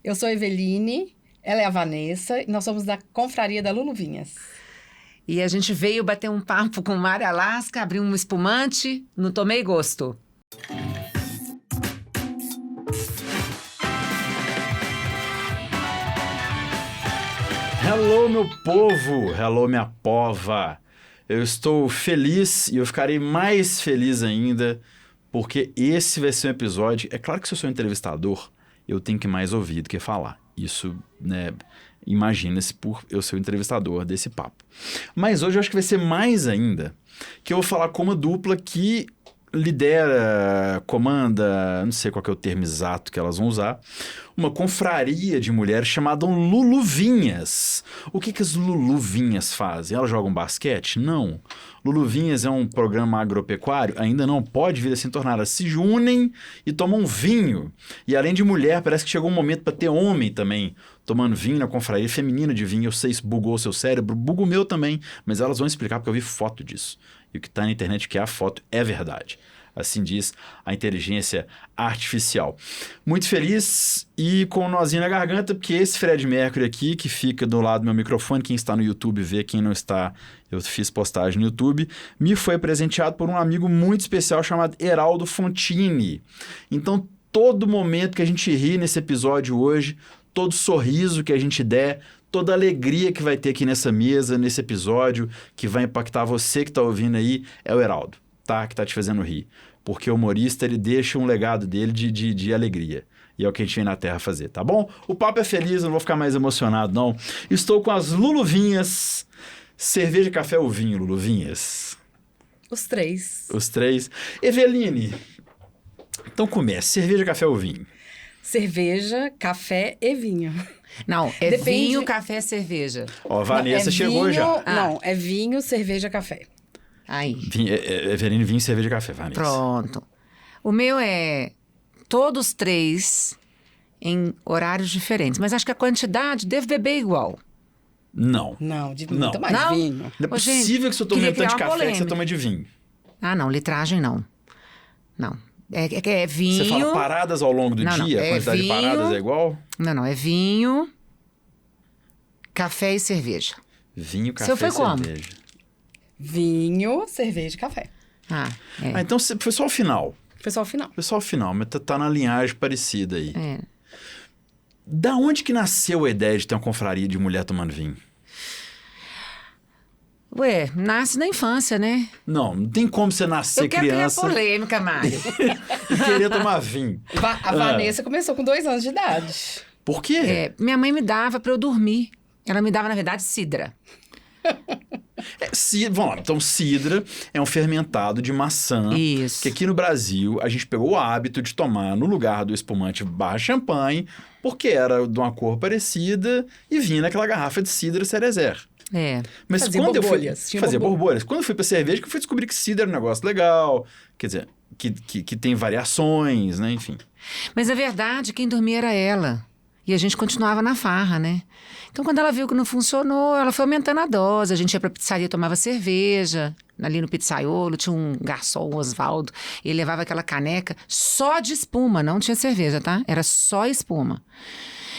Eu sou a Eveline, ela é a Vanessa e nós somos da Confraria da Lulu Vinhas. E a gente veio bater um papo com Mari Alaska, abrir um espumante, não tomei gosto. Hello, meu povo! Hello, minha pova! Eu estou feliz e eu ficarei mais feliz ainda porque esse vai ser um episódio... É claro que se eu sou entrevistador, eu tenho que mais ouvir do que falar. Isso, né? Imagina-se por eu ser o entrevistador desse papo. Mas hoje eu acho que vai ser mais ainda, que eu vou falar com uma dupla que lidera, comanda, não sei qual que é o termo exato que elas vão usar, uma confraria de mulheres chamada Luluvinhas. O que as Luluvinhas fazem? Elas jogam basquete? Não. Luluvinhas é um programa agropecuário? Ainda não. Pode vir a se tornar. Elas se unem e tomam vinho. E além de mulher, parece que chegou um momento para ter homem também tomando vinho na confraria feminina de vinho. Eu sei se bugou o seu cérebro, buga o meu também, mas elas vão explicar porque eu vi foto disso. E o que está na internet, que é a foto, é verdade. Assim diz a inteligência artificial. Muito feliz e com um nozinho na garganta, porque esse Fred Mercury aqui, que fica do lado do meu microfone, quem está no YouTube vê, quem não está, eu fiz postagem no YouTube, me foi presenteado por um amigo muito especial chamado Heraldo Fontini. Então, todo momento que a gente ri nesse episódio hoje, todo sorriso que a gente der, toda a alegria que vai ter aqui nessa mesa, nesse episódio, que vai impactar você que está ouvindo aí, é o Heraldo, tá? Que tá te fazendo rir. Porque o humorista, ele deixa um legado dele de alegria. E é o que a gente vem na Terra fazer, tá bom? O papo é feliz, eu não vou ficar mais emocionado, não. Estou com as Luluvinhas. Cerveja, café ou vinho, Luluvinhas? Os três. Os três. Eveline, então comece. Cerveja, café ou vinho? Cerveja, café e vinho. Não, é Depende... vinho, café, cerveja. Ó, a Vanessa chegou vinho, já. Não, é vinho, cerveja, café. Aí. Eveline, vinho, cerveja, café, Vanessa. Pronto. O meu é todos três em horários diferentes, mas acho que a quantidade deve beber igual. Não. Não, de Não. muito mais Não? vinho. Não é Ô, gente, possível que você tome queria tanto de criar uma café que você polêmica. toma de vinho. Ah, não, litragem não. Não. É vinho... Você fala paradas ao longo do Não, dia? não, A é quantidade de paradas vinho. é igual? Não, é vinho, café e cerveja. Vinho, café Seu foi e como? cerveja. Vinho, cerveja e café. Ah, é. Ah, então foi só o final. Foi só o final. Foi só o final, mas tá na linhagem parecida aí. É. Da onde que nasceu a ideia de ter uma confraria de mulher tomando vinho? Ué, nasce na infância, né? Não tem como você nascer Eu quero criança criar polêmica, Mário. e querer tomar vinho. A Vanessa começou com 2 anos de idade. Por quê? Minha mãe me dava pra eu dormir. Ela me dava, na verdade, cidra. Vamos lá, então cidra é um fermentado de maçã. Isso. Que aqui no Brasil a gente pegou o hábito de tomar no lugar do espumante barra champanhe, porque era de uma cor parecida e vinha naquela garrafa de cidra cerezer. É. Mas Fazia quando borbolhas, eu tinha fui... Fazia borbolha. borbolhas. Quando eu fui pra cerveja, que eu fui descobrir que cidra era um negócio legal. Quer dizer, que tem variações, né? Enfim. Mas a verdade, quem dormia era ela. E a gente continuava na farra, né? Então, quando ela viu que não funcionou, ela foi aumentando a dose. A gente ia pra pizzaria, tomava cerveja. Ali no pizzaiolo tinha um garçom, o Osvaldo. Ele levava aquela caneca só de espuma, não tinha cerveja, tá? Era só espuma.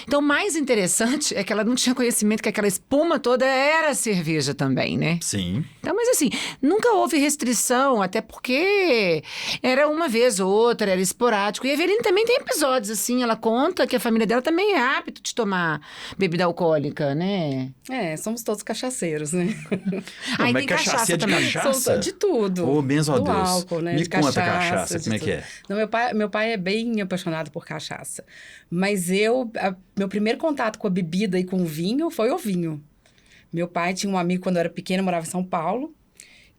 Então, o mais interessante é que ela não tinha conhecimento que aquela espuma toda era cerveja também, né? Sim. Então, mas assim, nunca houve restrição, até porque era uma vez ou outra, era esporádico. E a Eveline também tem episódios, assim, ela conta que a família dela também é hábito de tomar bebida alcoólica, né? É, somos todos cachaceiros, né? Aí mas tem cachaça de também. cachaça? De tudo. Ô, benzo a Do Deus. álcool, né? Me De conta cachaça, de como é que tudo. é? Não, meu pai é bem apaixonado por cachaça. Mas meu primeiro contato com a bebida e com o vinho foi o vinho. Meu pai tinha um amigo quando eu era pequena, morava em São Paulo,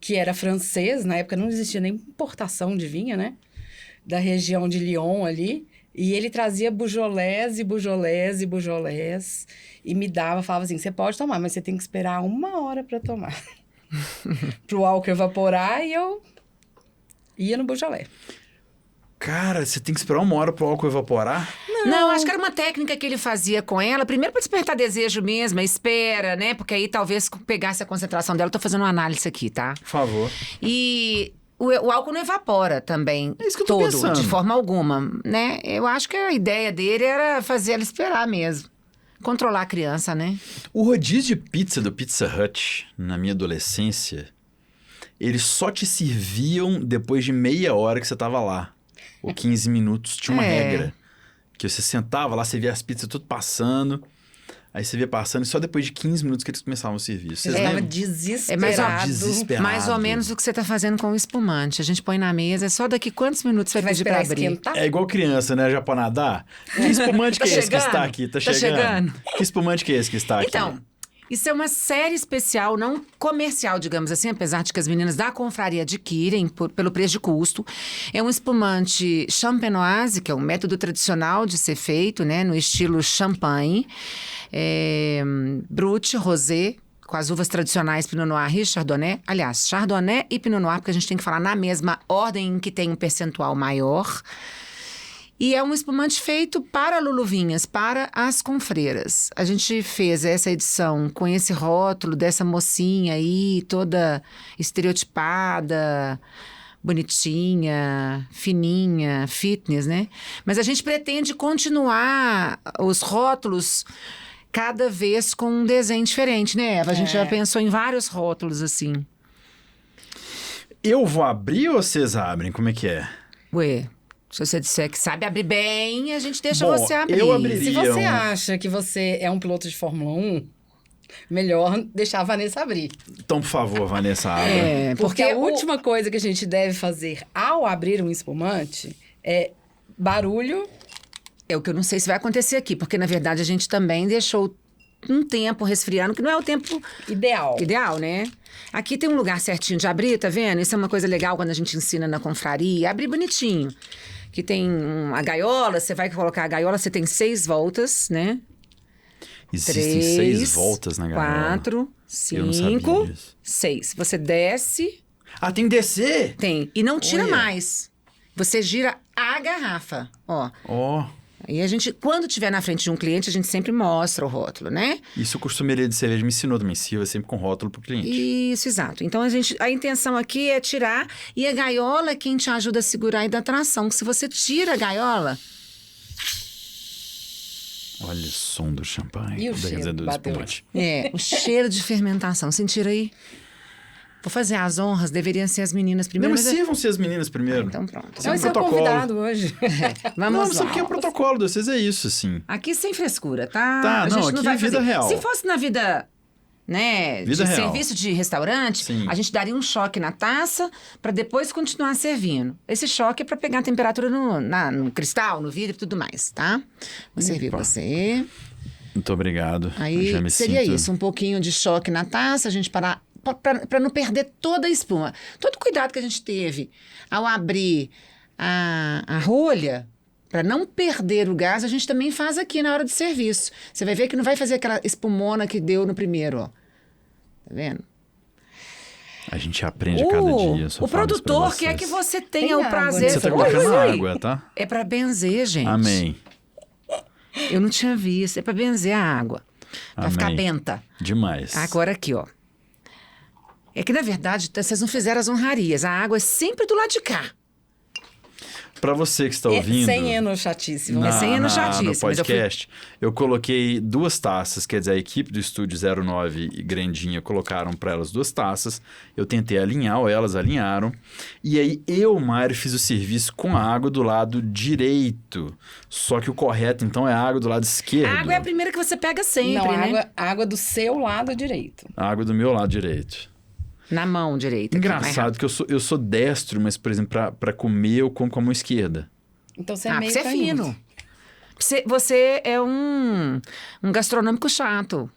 que era francês. Na época não existia nem importação de vinho, né? Da região de Lyon ali. E ele trazia bujolés e bujolés e bujolés. E me dava, falava assim, você pode tomar, mas você tem que esperar 1 hora para tomar. Pro álcool evaporar e eu ia no bujolé. Cara, você tem que esperar 1 hora pro álcool evaporar? Não, acho que era uma técnica que ele fazia com ela, primeiro para despertar desejo mesmo, espera, né? Porque aí talvez pegasse a concentração dela. Eu tô fazendo uma análise aqui, tá? Por favor. E o álcool não evapora também É isso que eu tô todo, pensando. de forma alguma, né? Eu acho que a ideia dele era fazer ela esperar mesmo. Controlar a criança, né? O rodízio de pizza do Pizza Hut, na minha adolescência, eles só te serviam depois de meia hora que você tava lá. Ou 15 minutos. Tinha uma regra. Que você sentava lá, você via as pizzas tudo passando. Aí você via passando e só depois de 15 minutos que eles começavam o serviço. Vocês Eu estava lembram? desesperado. Desesperado. Mais ou menos o que você tá fazendo com o espumante. A gente põe na mesa, só daqui quantos minutos você vai Vai pedir pra esperar abrir? esquentar? É igual criança, né? Já pra nadar. Que espumante que é esse que está aqui? Tá chegando. Que espumante que é esse que está aqui? Então, isso é uma série especial, não comercial, digamos assim, apesar de que as meninas da confraria adquirem pelo preço de custo. É um espumante champenoise, que é um método tradicional de ser feito, né, no estilo champanhe, brut, rosé, com as uvas tradicionais Pinot Noir e Chardonnay. Aliás, Chardonnay e Pinot Noir, porque a gente tem que falar na mesma ordem em que tem um percentual maior. E é um espumante feito para luluvinhas, para as confreiras. A gente fez essa edição com esse rótulo dessa mocinha aí, toda estereotipada, bonitinha, fininha, fitness, né? Mas a gente pretende continuar os rótulos cada vez com um desenho diferente, né, Eva? A gente já pensou em vários rótulos assim. Eu vou abrir ou vocês abrem? Como é que é? Ué, se você disser que sabe abrir bem, a gente deixa Bom, você abrir. eu abriria. Se você acha que você é um piloto de Fórmula 1, melhor deixar a Vanessa abrir. Então, por favor, Vanessa, abra. Porque a última coisa que a gente deve fazer ao abrir um espumante é barulho. É o que eu não sei se vai acontecer aqui, porque na verdade a gente também deixou um tempo resfriando, que não é o tempo ideal, né? Aqui tem um lugar certinho de abrir, tá vendo? Isso é uma coisa legal quando a gente ensina na confraria. Abrir bonitinho. Que tem a gaiola, você vai colocar a gaiola, você tem 6 voltas, né? Existem 6 voltas na gaiola. 4, Eu não sabia 5, disso. 6. Você desce, Ah, tem que descer? tem. E não tira Olha. mais. Você gira a garrafa, ó. Ó, E a gente, quando tiver na frente de um cliente, a gente sempre mostra o rótulo, né? isso o costumeiro de cerveja me ensinou também. Sirva sempre com rótulo pro cliente. Isso, exato. Então, a intenção aqui é tirar, e a gaiola é quem te ajuda a segurar e dar tração. Que se você tira a gaiola... Olha o som do champanhe. E o cheiro do bateu. espumante. o cheiro de fermentação. Sentiram aí? Vou fazer as honras, deveriam ser as meninas Não, primeiro. mas sirvam-se as meninas primeiro. Então, pronto. Isso é um Esse é o protocolo. convidado hoje. Vamos Não, lá. mas sabe que é o protocolo de vocês é isso, assim. Aqui sem frescura, tá? Tá, A não, gente aqui vai é vida fazer. real. Se fosse na vida, né, Vida de real. serviço de restaurante, Sim. a gente daria um choque na taça para depois continuar servindo. Esse choque é para pegar a temperatura no cristal, no vidro e tudo mais, tá? Vou servir Opa. você. Muito obrigado. Aí Já me seria sinto... isso, um pouquinho de choque na taça, a gente parar para não perder toda a espuma. Todo cuidado que a gente teve ao abrir a rolha, para não perder o gás, a gente também faz aqui na hora de serviço. Você vai ver que não vai fazer aquela espumona que deu no primeiro, ó. Tá vendo? A gente aprende a cada dia. eu só O falo isso pra produtor vocês. quer que você Tem tenha o água, prazer. né? Você tá Oi, colocando oi. água, tá? É para benzer, gente. Amém. Eu não tinha visto. É para benzer a água. Para Amém. ficar benta. Demais. Agora aqui, ó. É que, na verdade, vocês não fizeram as honrarias. A água é sempre do lado de cá. Pra você que está ouvindo... Sem eno chatíssimo. É sem eno chatíssimo, No mas eu fui- podcast, eu coloquei 2 taças, quer dizer, a equipe do Estúdio 09 e Grandinha colocaram para elas 2 taças. Eu tentei alinhar, ou elas alinharam. E aí, eu, Mário, fiz o serviço com a água do lado direito. Só que o correto, então, é a água do lado esquerdo. A água é a primeira que você pega sempre, Não, né? a água do seu lado direito. A água do meu lado direito. Na mão direita. aqui, mais Engraçado que eu sou destro, mas, por exemplo, pra comer, eu como com a mão esquerda. Então você é rápido. meio Você é canhoto. fino. Você é um gastronômico chato.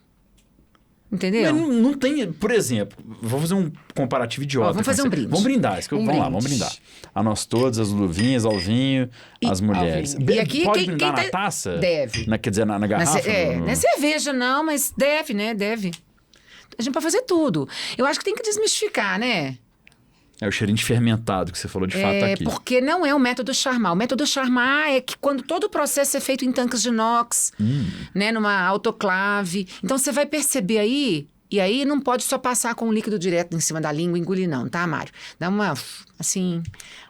Entendeu? Mas não tem, por exemplo, vou fazer um comparativo idiota. Ó, vamos fazer com um você. brinde. Vamos brindar, isso que Um vamos lá, brinde. vamos brindar. A nós todos, as luvinhas, Alvinho, as mulheres. Alvinho. E aqui, Pode quem brindar na tá- taça? Deve. Quer dizer, na Não garrafa? não é cerveja, não, mas deve, né? Deve. A gente pode fazer tudo. Eu acho que tem que desmistificar, né? É o cheirinho de fermentado que você falou de fato aqui. Porque não é o método Charmat. O método Charmat é que quando todo o processo é feito em tanques de inox, né, numa autoclave. Então você vai perceber aí E aí não pode só passar com o líquido direto em cima da língua e engolir não, tá, Mário? Dá uma, assim...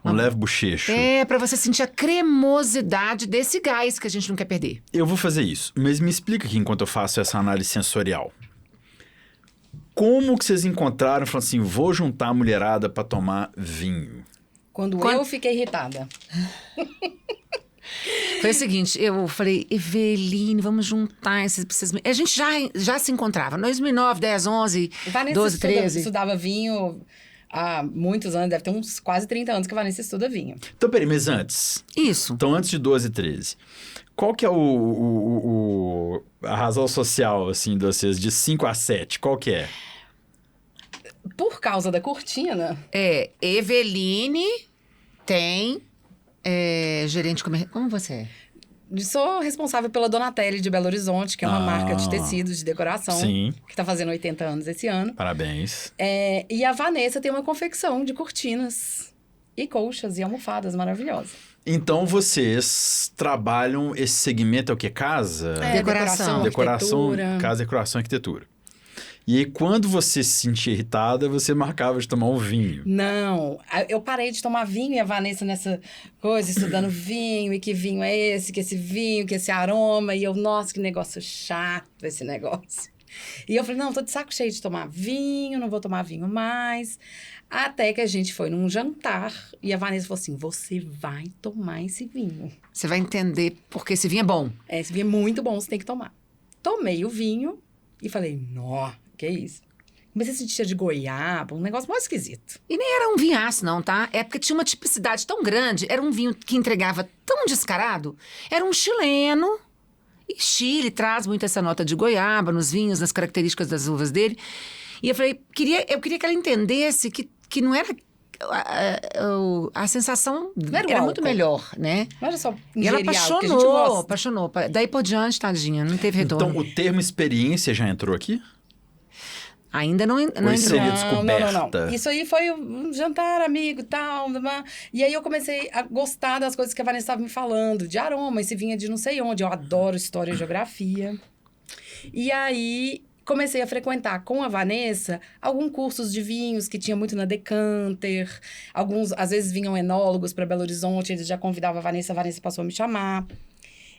Um leve bochecho. Pra você sentir a cremosidade desse gás que a gente não quer perder. Eu vou fazer isso, mas me explica aqui enquanto eu faço essa análise sensorial. Como que vocês encontraram, falaram assim, vou juntar a mulherada pra tomar vinho? Quando eu fiquei irritada. Foi o seguinte, eu falei, Eveline, vamos juntar esses... A gente já se encontrava, em 2009, 10, 11, Vanessa 12, 13. estudava vinho há muitos anos, deve ter uns quase 30 anos que a Vanessa estuda vinho. Então, peraí, mas antes. Isso. Então, antes de 12 e 13. Qual que é a razão social, assim, de vocês, de 5 a 7? Qual que é? Por causa da cortina. Eveline tem gerente comercial. Como você é? Sou responsável pela Donatelli de Belo Horizonte, que é uma marca de tecidos de decoração. Sim. Que está fazendo 80 anos esse ano. Parabéns. E a Vanessa tem uma confecção de cortinas e colchas e almofadas maravilhosas. Então, vocês trabalham esse segmento, é o quê? Casa? Decoração, arquitetura. Casa, decoração e arquitetura. E aí, quando você se sentia irritada, você marcava de tomar um vinho. Não, eu parei de tomar vinho e a Vanessa nessa coisa, estudando vinho, e que vinho é esse, que esse vinho, que esse aroma. E eu, nossa, que negócio chato esse negócio. E eu falei, não, tô de saco cheio de tomar vinho, não vou tomar vinho mais. Até que a gente foi num jantar e a Vanessa falou assim, você vai tomar esse vinho. Você vai entender porque esse vinho é bom. Esse vinho é muito bom, você tem que tomar. Tomei o vinho e falei, nó, que isso? Comecei a sentir cheiro de goiaba, um negócio mais esquisito. E nem era um vinhaço, não, tá? É porque tinha uma tipicidade tão grande. Era um vinho que entregava tão descarado. Era um chileno. E Chile traz muito essa nota de goiaba nos vinhos, nas características das uvas dele. E eu falei, eu queria que ela entendesse que não era... A sensação era muito melhor, né? Não era só E ela ingerir algo que a gente gosta. apaixonou. Daí por diante, tadinha, não teve retorno. Então, o termo experiência já entrou aqui? Ainda não Ou entrou. isso seria descoberta? Não. Isso aí foi um jantar, amigo e tal. E aí eu comecei a gostar das coisas que a Vanessa estava me falando. De aroma, esse vinha de não sei onde. Eu adoro história e geografia. E aí comecei a frequentar com a Vanessa alguns cursos de vinhos que tinha muito na Decanter. Alguns, às vezes, vinham enólogos para Belo Horizonte. Eles já convidavam a Vanessa passou a me chamar.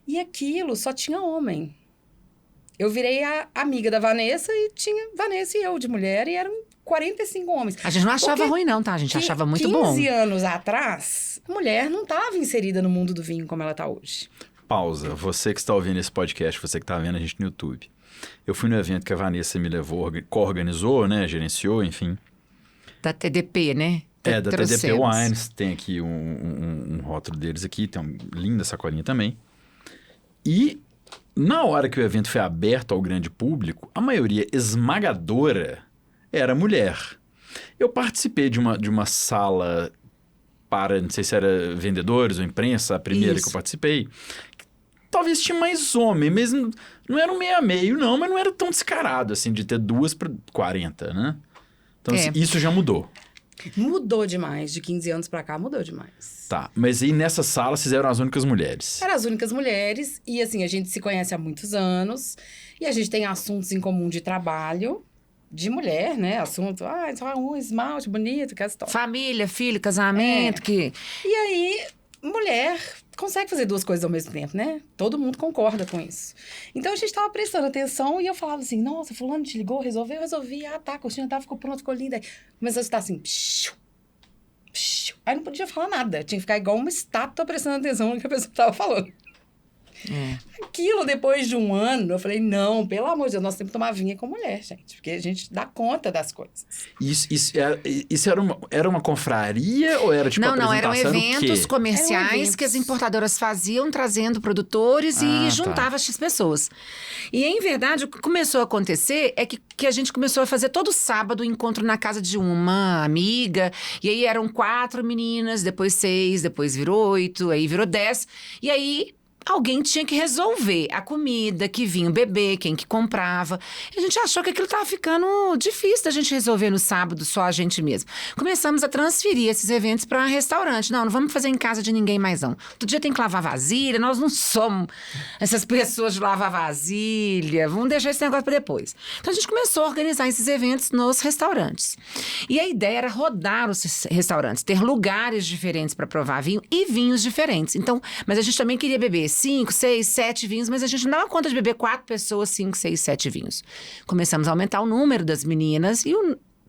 E aquilo só tinha homem. Eu virei a amiga da Vanessa e tinha Vanessa e eu de mulher e eram 45 homens. A gente não achava Porque ruim não, tá? A gente achava muito bom. 15 anos atrás, a mulher não estava inserida no mundo do vinho como ela está hoje. Pausa. Você que está ouvindo esse podcast, você que está vendo a gente no YouTube. Eu fui no evento que a Vanessa me levou, co-organizou, né? Gerenciou, enfim. Da TDP, né? Da TDP Wines. Tem aqui um rótulo deles aqui. Tem uma linda sacolinha também. E... na hora que o evento foi aberto ao grande público, a maioria esmagadora era mulher. Eu participei de uma sala para, não sei se era vendedores ou imprensa, a primeira Isso. que eu participei. Talvez tinha mais homem, mas não era um meio a meio, não, mas não era tão descarado, assim, de ter 2 para 40, né? Então, assim, isso já mudou. Mudou demais. De 15 anos pra cá, mudou demais. Tá, mas aí nessa sala vocês eram as únicas mulheres. Eram as únicas mulheres. E assim, a gente se conhece há muitos anos. E a gente tem assuntos em comum de trabalho. De mulher, né? Assunto, só um esmalte bonito, que é a história. Família, filho, casamento, que... E aí, mulher consegue fazer 2 coisas ao mesmo tempo, né? Todo mundo concorda com isso. Então, a gente tava prestando atenção e eu falava assim, nossa, fulano te ligou, resolveu? Eu resolvi. Ah, tá, a cortina ficou pronta, ficou linda. Aí começou a estar assim, psiu, psiu. Aí não podia falar nada. Tinha que ficar igual uma estátua prestando atenção no que a pessoa tava falando. Aquilo, depois de um ano, eu falei, não, pelo amor de Deus, nós temos que tomar vinho com mulher, gente. Porque a gente dá conta das coisas. Isso era uma confraria ou era tipo Não, eram apresentação? eventos comerciais Eram eventos. que as importadoras faziam, trazendo produtores e juntava X pessoas. E, em verdade, o que começou a acontecer é que a gente começou a fazer todo sábado encontro na casa de uma amiga. E aí eram 4 meninas, depois 6, depois virou 8, aí virou 10. E aí... alguém tinha que resolver a comida, que vinha o bebê, quem que comprava. E a gente achou que aquilo estava ficando difícil da gente resolver no sábado, só a gente mesmo. Começamos a transferir esses eventos para restaurante. Não vamos fazer em casa de ninguém mais não. Todo dia tem que lavar vasilha, nós não somos essas pessoas de lavar vasilha. Vamos deixar esse negócio para depois. Então a gente começou a organizar esses eventos nos restaurantes. E a ideia era rodar os restaurantes, ter lugares diferentes para provar vinho e vinhos diferentes. Então, mas a gente também queria beber 5, 6, 7 vinhos, mas a gente não dava conta de beber 4 pessoas, 5, 6, 7 vinhos. Começamos a aumentar o número das meninas e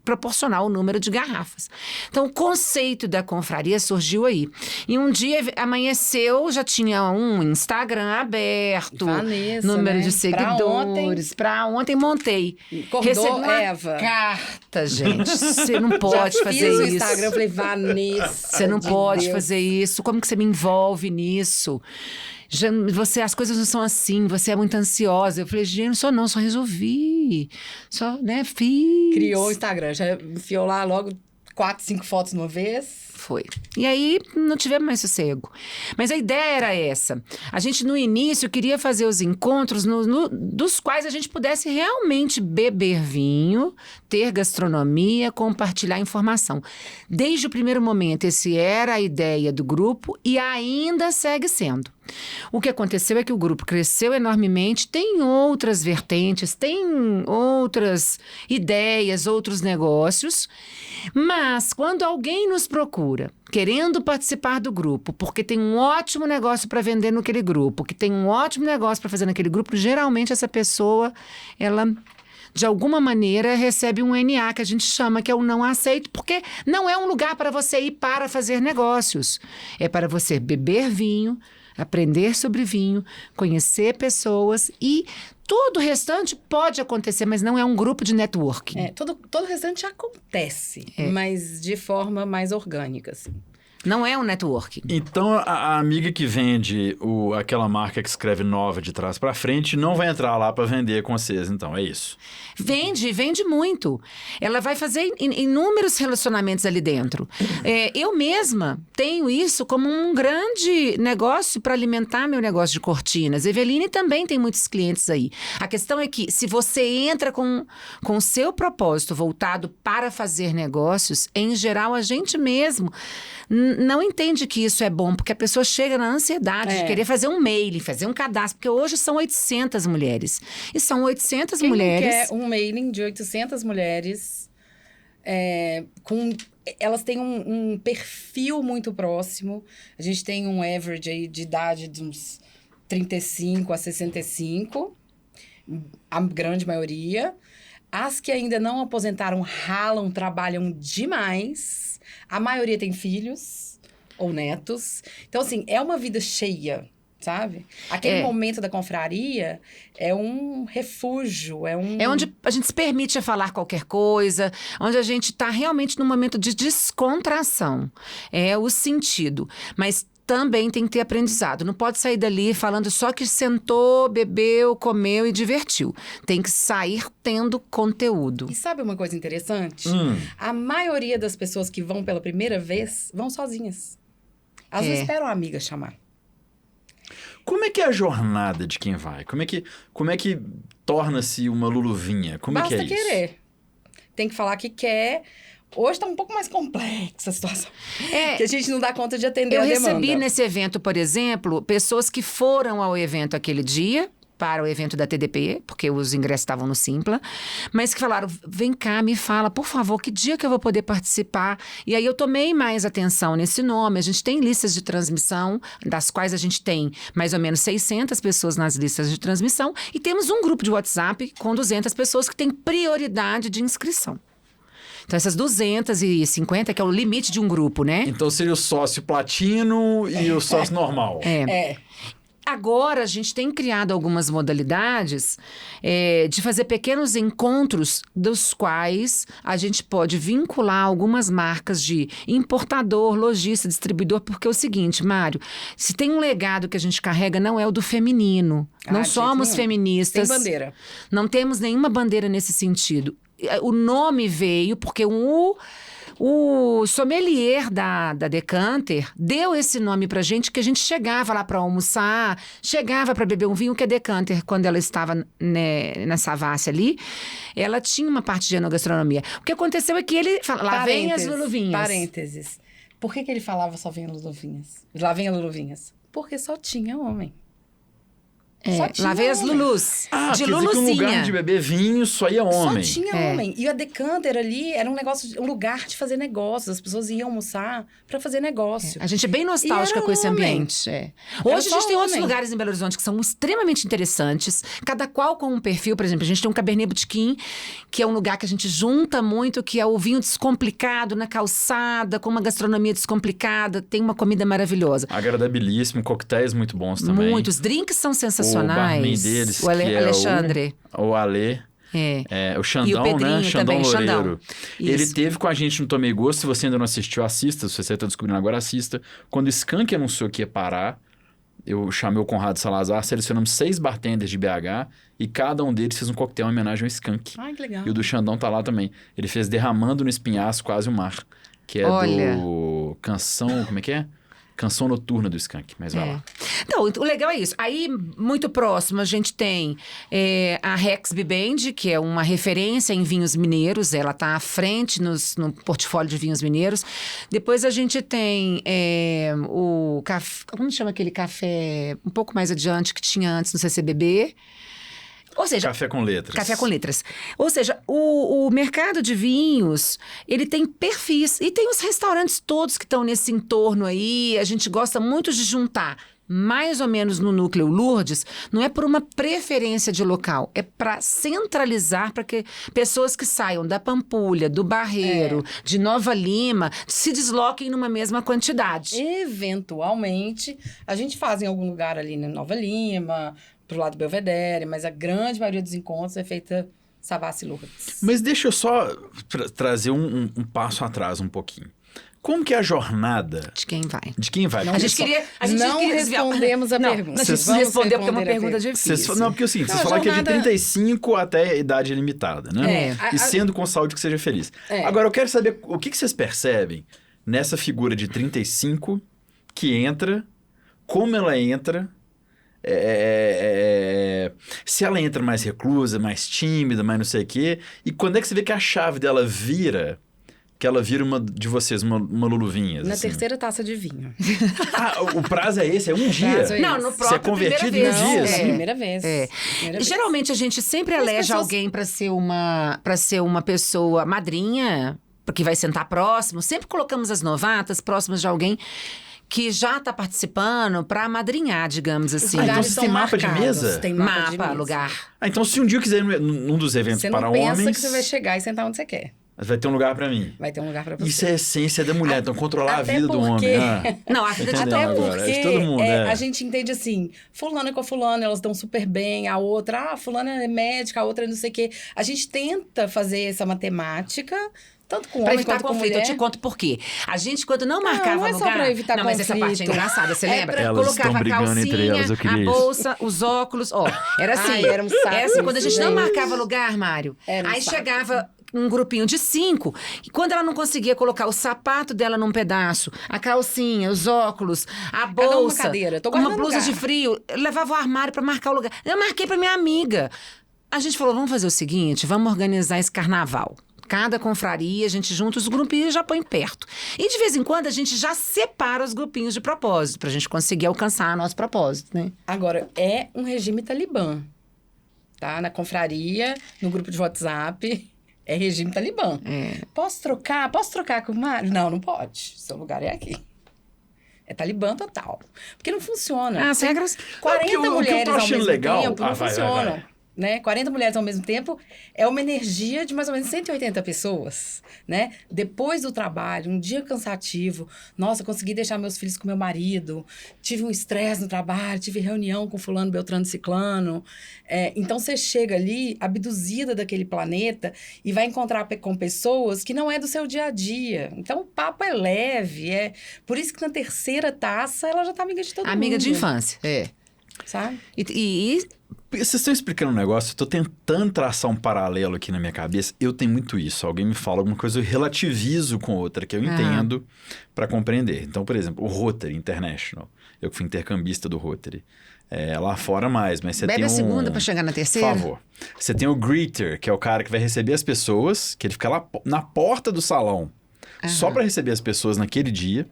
proporcionar o número de garrafas. Então, o conceito da confraria surgiu aí. E um dia amanheceu, já tinha um Instagram aberto, Vanessa, número né? de seguidores. Pra ontem montei. Acordou, Recebi uma Eva. carta, gente. Você não pode Já fazer fiz o isso. Instagram, eu falei, Vanessa. Você não de pode Deus. fazer isso. Como que você me envolve nisso? As coisas não são assim, você é muito ansiosa. Eu falei, gente, não sou não, só resolvi. Só, né, fiz. Criou o Instagram, já enfiou lá logo 4, 5 fotos numa vez. Foi. E aí, não tivemos mais sossego. Mas a ideia era essa. A gente, no início, queria fazer os encontros dos quais a gente pudesse realmente beber vinho, ter gastronomia, compartilhar informação. Desde o primeiro momento, essa era a ideia do grupo e ainda segue sendo. O que aconteceu é que o grupo cresceu enormemente, tem outras vertentes, tem outras ideias, outros negócios, mas quando alguém nos procura querendo participar do grupo, porque tem um ótimo negócio para vender naquele grupo, que tem um ótimo negócio para fazer naquele grupo, geralmente essa pessoa, ela de alguma maneira recebe um NA, que a gente chama, que é o não aceito, porque não é um lugar para você ir para fazer negócios. É para você beber vinho, aprender sobre vinho, conhecer pessoas e tudo o restante pode acontecer, mas não é um grupo de networking. Todo o restante acontece, mas de forma mais orgânica, assim. Não é um networking. Então, a amiga que vende aquela marca que escreve nova de trás para frente não vai entrar lá para vender com vocês, então, é isso. Vende muito. Ela vai fazer inúmeros relacionamentos ali dentro. Eu mesma tenho isso como um grande negócio para alimentar meu negócio de cortinas. Eveline também tem muitos clientes aí. A questão é que se você entra com o seu propósito voltado para fazer negócios, em geral a gente mesmo não entende que isso é bom, porque a pessoa chega na ansiedade de querer fazer um mailing, fazer um cadastro, porque hoje são 800 mulheres. E são 800 Quem mulheres... não quer um mailing de 800 mulheres, elas têm um perfil muito próximo. A gente tem um average aí de idade de uns 35 a 65, a grande maioria. As que ainda não aposentaram ralam, trabalham demais. A maioria tem filhos ou netos. Então, assim, é uma vida cheia, sabe? Aquele momento da confraria é um refúgio, é onde a gente se permite a falar qualquer coisa, onde a gente está realmente num momento de descontração. É o sentido. Mas também tem que ter aprendizado. Não pode sair dali falando só que sentou, bebeu, comeu e divertiu. Tem que sair tendo conteúdo. E sabe uma coisa interessante? A maioria das pessoas que vão pela primeira vez vão sozinhas. Elas não esperam a amiga chamar. Como é que é a jornada de quem vai? Como é que torna-se uma Luluvinha? Como é que é isso? Basta querer. Tem que falar que quer. Hoje está um pouco mais complexa a situação. Que a gente não dá conta de atender a demanda. Eu recebi nesse evento, por exemplo, pessoas que foram ao evento aquele dia, para o evento da TDP, porque os ingressos estavam no Simpla, mas que falaram, vem cá, me fala, por favor, que dia que eu vou poder participar? E aí eu tomei mais atenção nesse nome. A gente tem listas de transmissão, das quais a gente tem mais ou menos 600 pessoas nas listas de transmissão, e temos um grupo de WhatsApp com 200 pessoas que tem prioridade de inscrição. Então, essas 250, que é o limite de um grupo, né? Então, seria o sócio platino e o sócio normal. Agora, a gente tem criado algumas modalidades de fazer pequenos encontros, dos quais a gente pode vincular algumas marcas de importador, lojista, distribuidor, porque é o seguinte, Mário, se tem um legado que a gente carrega, não é o do feminino. Não somos feministas. Tem bandeira. Não temos nenhuma bandeira nesse sentido. O nome veio porque o O sommelier da Decanter deu esse nome pra gente, que a gente chegava lá pra almoçar, chegava pra beber um vinho, que a Decanter, quando ela estava na Savassi ali, ela tinha uma parte de enogastronomia. O que aconteceu é que ele fala, lá vem as luluvinhas. Parênteses. Por que ele falava só vem as luluvinhas? Lá vem as luluvinhas. Porque só tinha homem. Lá vem as Lulus. Ah, de quer dizer que um Luluzinha. lugar de beber vinho só ia homem. Só tinha homem. E a Decanter ali era um lugar de fazer negócios. As pessoas iam almoçar para fazer negócio. A gente é bem nostálgica E era com esse homem. ambiente. Era Hoje a só gente tem outros homem. lugares em Belo Horizonte que são extremamente interessantes, cada qual com um perfil. Por exemplo, a gente tem um Cabernet Botequim, que é um lugar que a gente junta muito, que é o vinho descomplicado na calçada, com uma gastronomia descomplicada, tem uma comida maravilhosa. Agradabilíssimo, coquetéis muito bons também. Muitos drinks são O sensacionais. barman deles, O que é Alexandre. o Ale. O Xandão, E o Pedrinho né? Xandão também, Xandão. Loureiro. Ele teve com a gente no Tomei Gosto. Se você ainda não assistiu, assista. Se você está descobrindo agora, assista. Quando o Skank anunciou que ia parar, eu chamei o Conrado Salazar, selecionamos 6 bartenders de BH e cada um deles fez um coquetel em homenagem ao Skank. Ai, que legal. E o do Xandão tá lá também. Ele fez Derramando no Espinhaço Quase o Mar, que é do Canção... Como é que é? Canção Noturna do Skank, mas vai lá. Então, o legal é isso. Aí, muito próximo, a gente tem a Rex Bibend, que é uma referência em vinhos mineiros. Ela está à frente no portfólio de vinhos mineiros. Depois a gente tem o café... Como chama aquele café um pouco mais adiante que tinha antes no CCBB? Ou seja, Café com Letras. Café com Letras. Ou seja, o mercado de vinhos, ele tem perfis. E tem os restaurantes todos que estão nesse entorno aí. A gente gosta muito de juntar, mais ou menos no núcleo Lourdes, não é por uma preferência de local, é para centralizar, para que pessoas que saiam da Pampulha, do Barreiro, de Nova Lima, se desloquem numa mesma quantidade. Eventualmente, a gente faz em algum lugar ali na Nova Lima, pro lado do Belvedere, mas a grande maioria dos encontros é feita Savassi Lourdes. Mas deixa eu só trazer um passo atrás um pouquinho. Como que é a jornada De quem vai? de quem vai? Não A gente queria desviar. respondemos a pergunta. A gente Vamos respondeu porque é uma responder a pergunta pergunta. difícil. Não, porque assim, Não, vocês a falaram que é de jornada- 35 até idade limitada, né? É. E sendo com saúde que seja feliz. É. Agora, eu quero saber o que vocês percebem nessa figura de 35 que entra, como ela entra, se ela entra mais reclusa, mais tímida, mais não sei o quê, e quando é que você vê que a chave dela vira, que ela vira uma de vocês, uma Luluvinhas? Na assim? terceira taça de vinho. Ah, o prazo é esse? É um dia? prazo é Não, esse. no Você é próprio convertido primeira em um vez. dia, É, assim? primeira vez. É. Primeira vez. Geralmente a gente sempre elege pessoas- alguém para ser uma pessoa madrinha, porque vai sentar próximo. Sempre colocamos as novatas próximas de alguém que já está participando para amadrinhar, digamos assim. Ah, então Lugares vocês são têm mapa de marcados, mesa? Tem mapa, de Mapa, mesa. lugar. Ah, então se um dia eu quiser ir num dos eventos Você para não pensa homens, que você vai chegar e sentar onde você quer. vai ter um lugar para mim. Vai ter um lugar pra você. Isso é a essência da mulher, então controlar a Até vida do porque- homem. Ah, Não, a vida de Entendeu? Até todo mundo. agora, porque de todo mundo, a gente entende assim, fulano é com a fulana, elas dão super bem, a outra, fulana é médica, a outra é não sei o quê. A gente tenta fazer essa matemática, tanto com Pra homem evitar quanto com conflito, mulher. eu te conto por quê. A gente, quando não marcava não é só lugar... pra evitar não, mas essa parte é conflito. engraçada, você É lembra? pra- Elas Colocava estão a brigando calcinha, entre elas, eu queria a isso. bolsa, os óculos, ó. Era assim. Ai, era um saco Era assim, quando a isso, gente não gente. marcava lugar, Mário. Era um aí saco. chegava um grupinho de 5, e quando ela não conseguia colocar o sapato dela num pedaço, a calcinha, os óculos, a uma bolsa, cadeira, tô uma guardando blusa lugar. de frio, eu levava o armário pra marcar o lugar. Eu marquei pra minha amiga. A gente falou, vamos fazer o seguinte, vamos organizar esse carnaval. Cada confraria, a gente junta os grupinhos e já põe perto. E de vez em quando a gente já separa os grupinhos de propósito, pra gente conseguir alcançar nosso propósito, né? Agora, é um regime talibã, tá? Na confraria, no grupo de WhatsApp, é regime talibã. Posso trocar com o Mário? Não, não pode. Seu lugar é aqui. É talibã total. Porque não funciona. As regras... 40 o que eu tô mulheres ao achando mesmo legal- tempo não vai, funcionam. vai. Né? 40 mulheres ao mesmo tempo é uma energia de mais ou menos 180 pessoas, né? Depois do trabalho, um dia cansativo, nossa, consegui deixar meus filhos com meu marido, tive um estresse no trabalho, tive reunião com fulano, beltrano, ciclano. Então, você chega ali, abduzida daquele planeta e vai encontrar com pessoas que não é do seu dia a dia. Então, o papo é leve, por isso que na terceira taça ela já tá amiga de todo mundo. Amiga de infância, Sabe? E Vocês estão explicando um negócio, eu tô tentando traçar um paralelo aqui na minha cabeça. Eu tenho muito isso. Alguém me fala alguma coisa, eu relativizo com outra, que eu entendo para compreender. Então, por exemplo, o Rotary International. Eu que fui intercambista do Rotary. Lá fora mais, mas você Bebe tem a segunda para chegar na terceira? Por favor. Você tem o greeter, que é o cara que vai receber as pessoas, que ele fica lá na porta do salão, só para receber as pessoas naquele dia.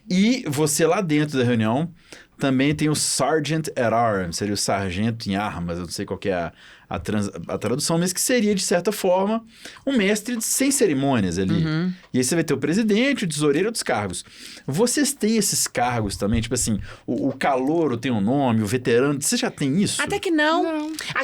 E você lá dentro da reunião também tem o Sergeant at Arms, seria o sargento em armas, eu não sei qual que é a tradução, mas que seria, de certa forma, um mestre sem cerimônias ali. E aí você vai ter o presidente, o tesoureiro e outros cargos. Vocês têm esses cargos também? Tipo assim, o calouro tem um nome, o veterano, você já tem isso? Até que não. A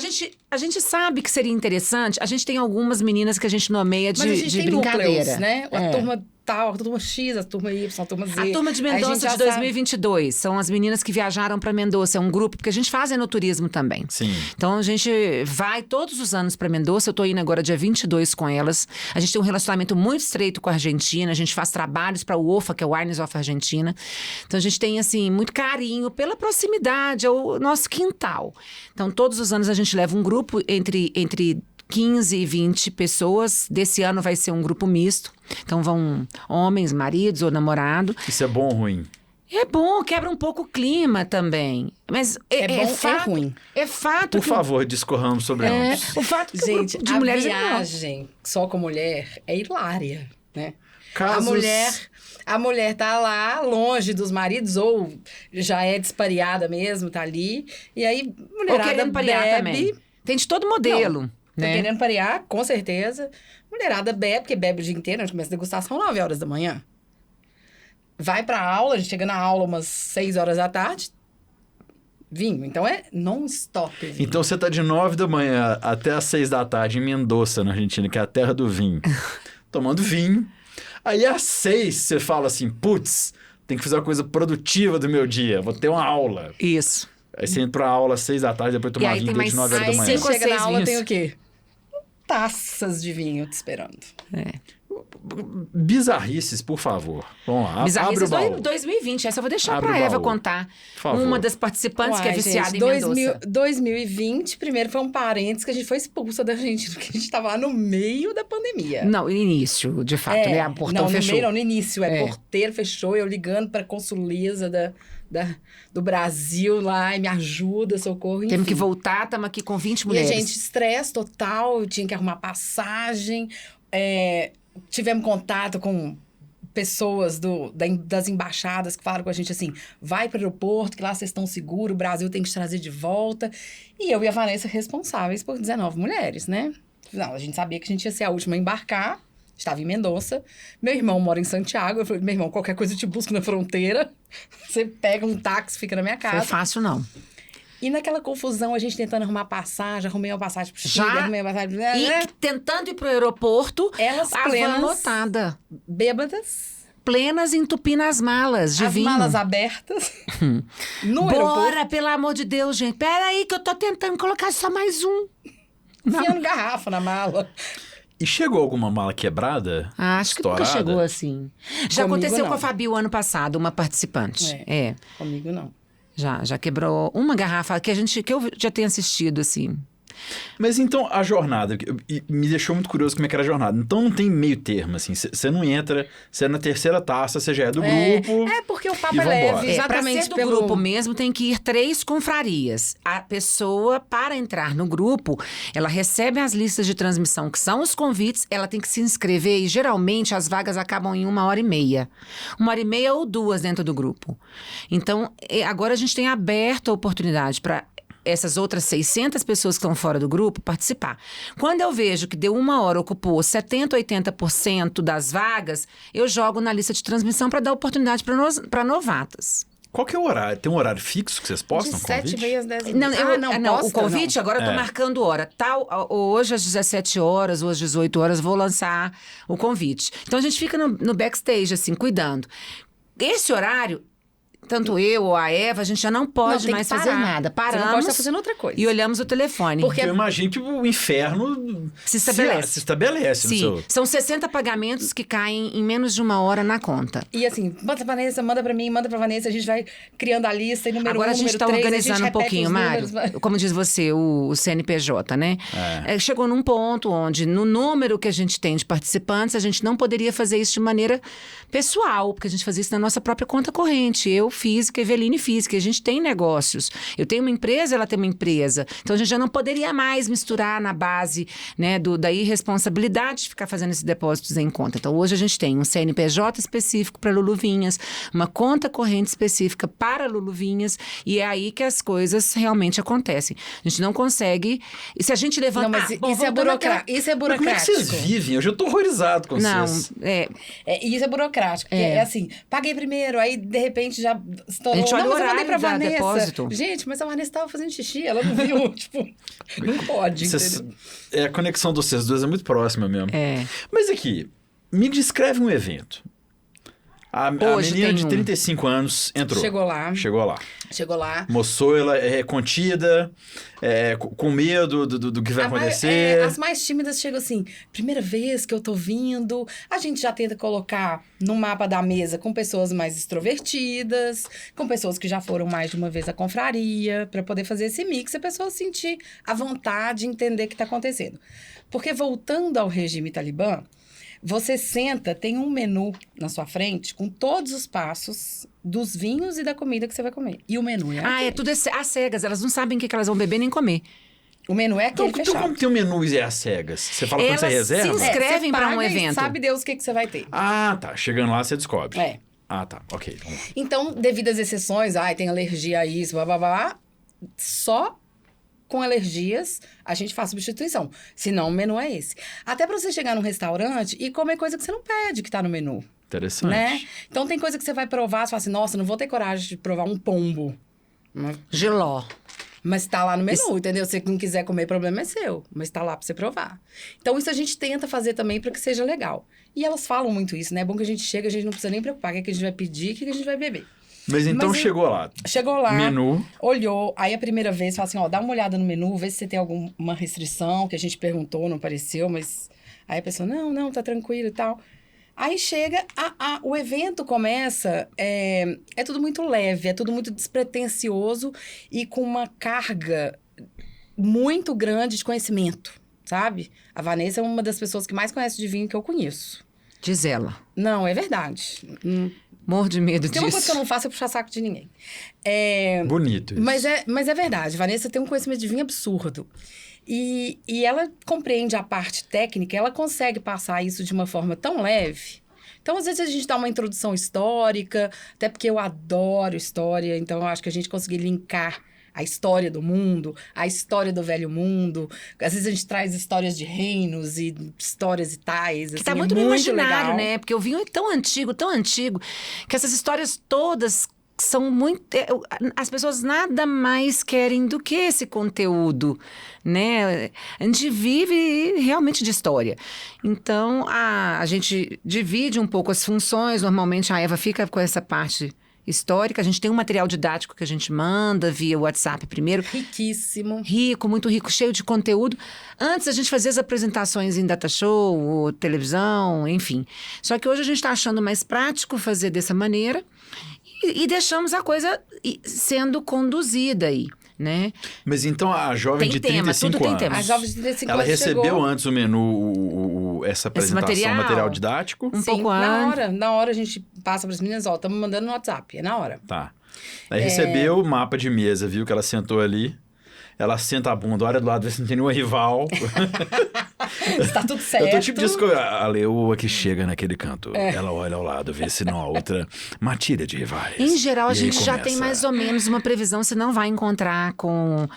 gente sabe que seria interessante, a gente tem algumas meninas que a gente nomeia Mas a gente de tem brincadeira. núcleos, né? A turma tal, a turma X, a turma Y, a turma Z. A turma de Aí a gente Mendoza já de 2022 são as meninas que viajaram para Mendoza, é um grupo, porque a gente faz enoturismo também. Sim. Então a gente vai todos os anos para Mendoza, eu tô indo agora dia 22 com elas. A gente tem um relacionamento muito estreito com a Argentina, a gente faz trabalhos para o OFA, que é o Wines of Argentina. Então a gente tem assim muito carinho pela proximidade, é o nosso quintal. Então todos os anos a gente leva um grupo entre 15 e 20 pessoas. Desse ano vai ser um grupo misto. Então vão homens, maridos ou namorado. Isso é bom ou ruim? É bom, quebra um pouco o clima também. Mas É bom, fato, é ruim. É fato Por que favor, discorramos sobre ambos. o fato que Gente, o grupo de a mulheres viagem só com mulher é hilária, né? Casos... A mulher tá lá, longe dos maridos, ou já é despariada mesmo, tá ali. E aí, ou mulherada querendo parear bebe. também. Tem de todo modelo. Tá Né? querendo parear, com certeza. Mulherada bebe, porque bebe o dia inteiro, a gente começa a degustação 9 horas da manhã. Vai pra aula, a gente chega na aula umas 6 horas da tarde, vinho. Então é non-stop vinho. Então você tá de 9 da manhã até as 6 da tarde em Mendoza, na Argentina, que é a terra do vinho, tomando vinho. Aí às 6 você fala assim, putz, tem que fazer uma coisa produtiva do meu dia, vou ter uma aula. Isso. Aí você entra pra aula às 6 da tarde, depois tomar aí vinho tem desde mais 9 horas da Aí manhã. você chega na 6 aula, vinhos. tem o quê? Taças de vinho te esperando. Bizarrices, por favor. Vamos lá, abre Bizarrices o baú. 2020. Essa eu vou deixar Abre pra o Eva baú. contar. Por favor. Uma das participantes que é Uai, viciada gente, em Mendoza. 2020, primeiro foi um parênteses que a gente foi expulsa da Argentina, porque a gente tava lá no meio da pandemia. Não, início, de fato, né? A portão não, fechou. No meio, não, no início. É. Porteiro fechou, eu ligando pra consuleza do Brasil lá, e me ajuda, socorro, enfim. Temos que voltar, estamos aqui com 20 E a mulheres. gente, estresse total, eu tinha que arrumar passagem. Tivemos contato com pessoas das embaixadas que falaram com a gente assim, vai para o aeroporto, que lá vocês estão seguros, o Brasil tem que te trazer de volta. E eu e a Vanessa responsáveis por 19 mulheres, né? Não, a gente sabia que a gente ia ser a última a embarcar, estava em Mendoza. Meu irmão mora em Santiago, eu falei, meu irmão, qualquer coisa eu te busco na fronteira, você pega um táxi, fica na minha casa. Foi fácil, não. E naquela confusão, a gente tentando arrumar passagem, arrumei uma passagem pro Chile, Já? arrumei uma passagem... E tentando ir pro aeroporto, Elas a van plenas, lotada. bêbadas, Plenas entupindo as malas de as vinho. malas abertas, no aeroporto, Bora, pelo amor de Deus, gente. Pera aí que eu tô tentando colocar só mais um. enfiando garrafa na mala. E chegou alguma mala quebrada? Acho que nunca Estourada? chegou assim. Já Comigo, aconteceu não. com a Fabi o ano passado, uma participante. É. Comigo, não. Já quebrou uma garrafa que eu já tenho assistido, assim. Mas então, a jornada, me deixou muito curioso como é que era a jornada. Então não tem meio termo, assim, você não entra, você é na terceira taça, você já é do grupo. Porque o papo e é vambora. leve, Pra exatamente ser do pelo... grupo mesmo, tem que ir 3 confrarias. A pessoa, para entrar no grupo, ela recebe as listas de transmissão, que são os convites, ela tem que se inscrever e geralmente as vagas acabam em 1h30. 1h30 ou 2 dentro do grupo. Então, agora a gente tem aberto a oportunidade para essas outras 600 pessoas que estão fora do grupo participar. Quando eu vejo que deu 1 hora, ocupou 70%, 80% das vagas, eu jogo na lista de transmissão para dar oportunidade para novatas. Qual que é o horário? Tem um horário fixo que vocês postam? De 7 convite? veio às 10 Não, o convite agora eu tô É. marcando hora. Hoje às 17 horas ou às 18 horas vou lançar o convite. Então a gente fica no backstage, assim, cuidando. Esse horário tanto eu ou a Eva, a gente já não pode tem mais que fazer parar. nada. Você Paramos não pode estar fazendo outra coisa. e olhamos o telefone. Porque Eu imagino que o inferno Se estabelece. se estabelece no Sim, seu... são 60 pagamentos que caem em menos de 1 hora na conta. E assim, manda pra Vanessa, manda pra mim, manda pra Vanessa, a gente vai criando a lista, e número Agora 1, a gente número está 3, organizando um repete pouquinho, os Mário. números. Como diz você, o CNPJ, né? Chegou num ponto onde, no número que a gente tem de participantes, a gente não poderia fazer isso de maneira pessoal, porque a gente fazia isso na nossa própria conta corrente. Eu física, Eveline física. A gente tem negócios. Eu tenho uma empresa, ela tem uma empresa. Então a gente já não poderia mais misturar na base, né, da irresponsabilidade de ficar fazendo esses depósitos em conta. Então hoje a gente tem um CNPJ específico para Luluvinhas, uma conta corrente específica para Luluvinhas, e é aí que as coisas realmente acontecem. A gente não consegue. E se a gente levantar. Não, mas bom, isso é voltando àquela- burocrático. Isso é Mas como é que burocrático. vocês vivem? Eu já tô horrorizado com Não, vocês. Isso é burocrático. Porque é assim, paguei primeiro, aí de repente já estourou. A gente olha não, o mas eu mandei horário pra da Vanessa. depósito. Gente, mas a Vanessa tava fazendo xixi, ela não viu. Tipo, não pode, entendeu? A conexão de vocês duas é muito próxima mesmo. É. Mas aqui, me descreve um evento. A Hoje menina tem de um. 35 anos entrou. Chegou lá. Chegou lá. Mostrou, ela é contida, com medo do que vai acontecer. As mais tímidas chegam assim, primeira vez que eu tô vindo, a gente já tenta colocar no mapa da mesa com pessoas mais extrovertidas, com pessoas que já foram mais de uma vez à confraria, para poder fazer esse mix e a pessoa sentir a vontade, entender o que tá acontecendo. Porque voltando ao regime talibã, você senta, tem um menu na sua frente com todos os passos dos vinhos e da comida que você vai comer. E o menu é aquele. É tudo às cegas, elas não sabem o que elas vão beber nem comer. O menu é aquele Então, fechado. como tem um menu e é às cegas? Você fala quando você Elas se reserva? inscrevem você pra um paga e evento. sabe Deus o que você vai ter. Ah, tá. Chegando lá, você descobre. É. Ah, tá. Ok. Vamos lá. Então, devido às exceções, tem alergia a isso, blá, blá, blá, só com alergias a gente faz substituição. Senão, o menu é esse. Até pra você chegar num restaurante e comer coisa que você não pede que tá no menu, Interessante. né? Então, tem coisa que você vai provar, você fala assim, nossa, não vou ter coragem de provar um pombo. Giló. Mas tá lá no menu, entendeu? Se você não quiser comer, o problema é seu. Mas tá lá pra você provar. Então, isso a gente tenta fazer também pra que seja legal. E elas falam muito isso, né? É bom que a gente chega, a gente não precisa nem preocupar o que a gente vai pedir, o que a gente vai beber. Mas então Mas chegou lá. Chegou lá, Menu. olhou, aí a primeira vez fala assim, ó, dá uma olhada no menu, vê se você tem alguma restrição, que a gente perguntou, não apareceu, mas... Aí a pessoa, não, tá tranquilo e tal. Aí chega, o evento começa, é tudo muito leve, é tudo muito despretensioso e com uma carga muito grande de conhecimento, sabe? A Vanessa é uma das pessoas que mais conhece de vinho que eu conheço. Diz ela. Não, é verdade. Morro de medo Tem uma coisa disso. que eu não faço é puxar saco de ninguém. Bonito isso. Mas é verdade. Vanessa tem um conhecimento de vinho absurdo. E ela compreende a parte técnica, ela consegue passar isso de uma forma tão leve. Então, às vezes, a gente dá uma introdução histórica, até porque eu adoro história, então eu acho que a gente conseguir linkar a história do mundo, a história do velho mundo. Às vezes a gente traz histórias de reinos e histórias e tais. Que assim, tá muito no imaginário, legal. né? Porque o vinho é tão antigo, que essas histórias todas são muito... As pessoas nada mais querem do que esse conteúdo, né? A gente vive realmente de história. Então, a gente divide um pouco as funções. Normalmente, a Eva fica com essa parte histórica. A gente tem um material didático que a gente manda via WhatsApp primeiro. Riquíssimo. Rico, muito rico, cheio de conteúdo. Antes a gente fazia as apresentações em data show, ou televisão, enfim. Só que hoje a gente está achando mais prático fazer dessa maneira e deixamos a coisa sendo conduzida aí, né? Mas então a jovem Tem de tema, 35 tudo tem anos, tema. A jovem de 35 ela anos recebeu chegou. antes o menu, essa apresentação, material didático? Um Sim, pouco antes. na hora a gente passa para as meninas, ó, estamos mandando no WhatsApp, é na hora. Tá. Aí recebeu o mapa de mesa, viu que ela sentou ali. Ela senta a bunda, olha do lado, vê se não tem nenhuma rival. Está tudo certo. Eu tô tipo disso que a leoa que chega naquele canto. Ela olha ao lado, vê se não há outra matilha de rivais. Em geral, a E aí gente já tem começa. mais ou menos uma previsão se não vai encontrar com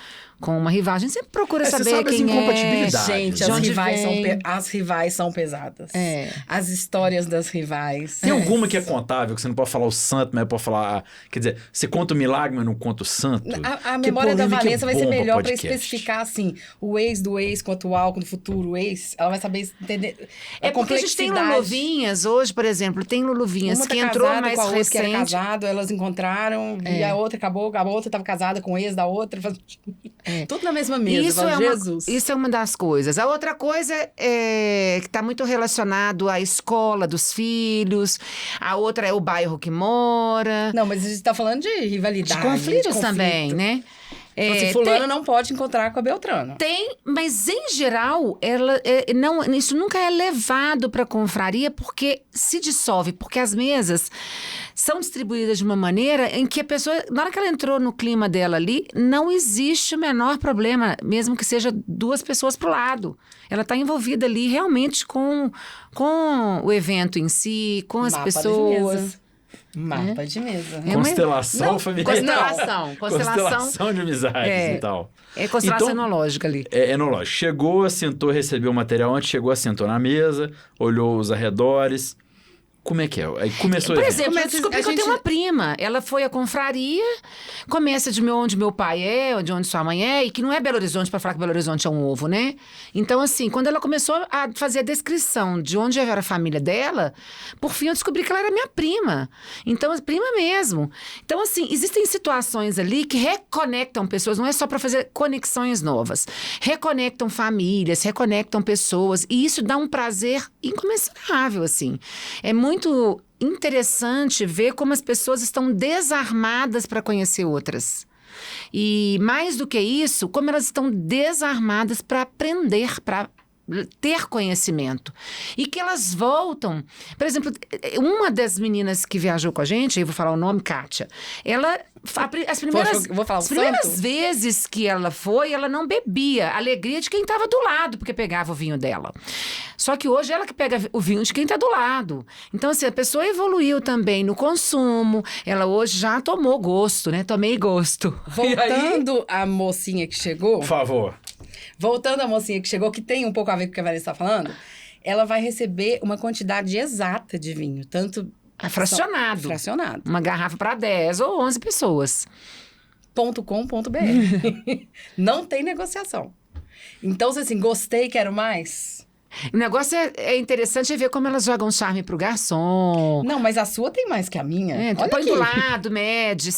com uma rival. A gente sempre procura Você saber sabe as quem é. incompatibilidades. Gente, de as onde rivais, vem. as rivais são pesadas. É. As histórias das rivais. Tem alguma que é contável, que você não pode falar o santo, mas pode falar... Quer dizer, você conta o milagre, mas não conta o santo? A Que memória da polêmica Vanessa vai ser bom pra melhor para podcast. especificar, assim, o ex do ex com o atual, com o futuro ex. Ela vai saber entender É porque a gente tem Luluvinhas hoje, por exemplo, tem Luluvinhas Uma que tá entrou casada mais com a outra que era recente. casado, elas encontraram, e a outra acabou, a outra estava casada com o ex da outra. Tudo na mesma mesa. Isso Fala, é, Jesus. isso é uma das coisas. A outra coisa é que está muito relacionado à escola dos filhos, a outra é o bairro que mora, Não, mas a gente tá falando de de rivalidade. conflitos de conflito. também, né? Assim, fulano não pode encontrar com a Beltrano. Tem, mas em geral, isso nunca é levado para a confraria porque se dissolve, porque as mesas são distribuídas de uma maneira em que a pessoa, na hora que ela entrou no clima dela ali, não existe o menor problema, mesmo que seja 2 pessoas pro lado. Ela está envolvida ali realmente com o evento em si, com as Mapa pessoas. de mesa. Mapa de mesa. Constelação Não, familiar. Constelação. Constelação de amizades e tal. É constelação Então, enológica ali. É enológico. Chegou, assentou, recebeu o material antes, chegou, assentou na mesa, olhou os arredores. Como é que é? Aí começou Por a exemplo, eu Começa- descobri a que eu tenho gente- uma prima. Ela foi à confraria, começa de onde meu pai é, de onde sua mãe é, e que não é Belo Horizonte para falar que Belo Horizonte é um ovo, né? Então, assim, quando ela começou a fazer a descrição de onde era a família dela, por fim eu descobri que ela era minha prima. Então, prima mesmo. Então, assim, existem situações ali que reconectam pessoas, não é só para fazer conexões novas. Reconectam famílias, reconectam pessoas, e isso dá um prazer incomensurável, assim. É muito interessante ver como as pessoas estão desarmadas para conhecer outras. E mais do que isso, como elas estão desarmadas para aprender, para ter conhecimento. E que elas voltam... Por exemplo, uma das meninas que viajou com a gente, eu vou falar o nome, Kátia, ela... As Vou falar o as primeiras santo? vezes que ela foi, ela não bebia. A alegria de quem estava do lado, porque pegava o vinho dela. Só que hoje ela que pega o vinho de quem está do lado. Então, assim, a pessoa evoluiu também no consumo. Ela hoje já tomou gosto, né? Tomei gosto. E aí- Voltando à mocinha que chegou... Por favor. Voltando à mocinha que chegou, que tem um pouco a ver com o que a Vanessa está falando, ela vai receber uma quantidade exata de vinho, tanto... Fracionado. Fracionado. Uma garrafa para 10 ou 11 pessoas. .com.br. Não tem negociação. Então, se assim, gostei, quero mais... O negócio é interessante ver como elas jogam charme pro garçom. Não, mas a sua tem mais que a minha. Olha Põe aqui. do lado, mede.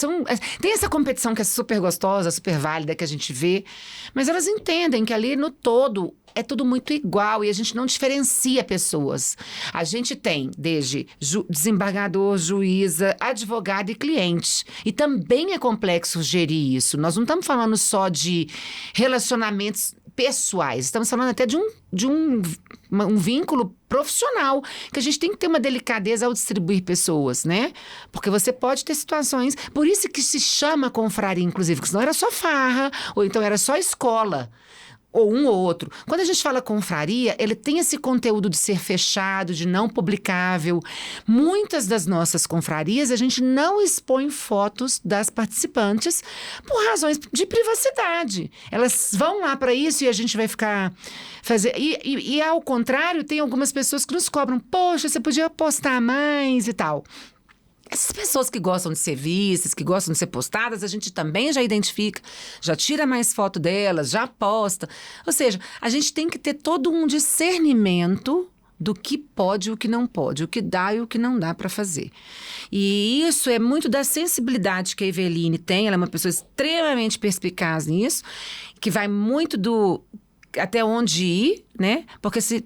Tem essa competição que é super gostosa, super válida, que a gente vê. Mas elas entendem que ali no todo é tudo muito igual e a gente não diferencia pessoas. A gente tem desde desembargador, juíza, advogado e cliente. E também é complexo gerir isso. Nós não estamos falando só de relacionamentos pessoais. Estamos falando até de um vínculo profissional, que a gente tem que ter uma delicadeza ao distribuir pessoas, né? Porque você pode ter situações... Por isso que se chama confraria, inclusive, porque senão era só farra, ou então era só escola. Ou um ou outro. Quando a gente fala confraria, ele tem esse conteúdo de ser fechado, de não publicável. Muitas das nossas confrarias, a gente não expõe fotos das participantes por razões de privacidade. Elas vão lá para isso e a gente vai ficar... E ao contrário, tem algumas pessoas que nos cobram, poxa, você podia postar mais e tal. Essas pessoas que gostam de ser vistas, que gostam de ser postadas, a gente também já identifica, já tira mais foto delas, já posta. Ou seja, a gente tem que ter todo um discernimento do que pode e o que não pode, o que dá e o que não dá para fazer. E isso é muito da sensibilidade que a Eveline tem, ela é uma pessoa extremamente perspicaz nisso, que vai muito do... até onde ir, né? Porque se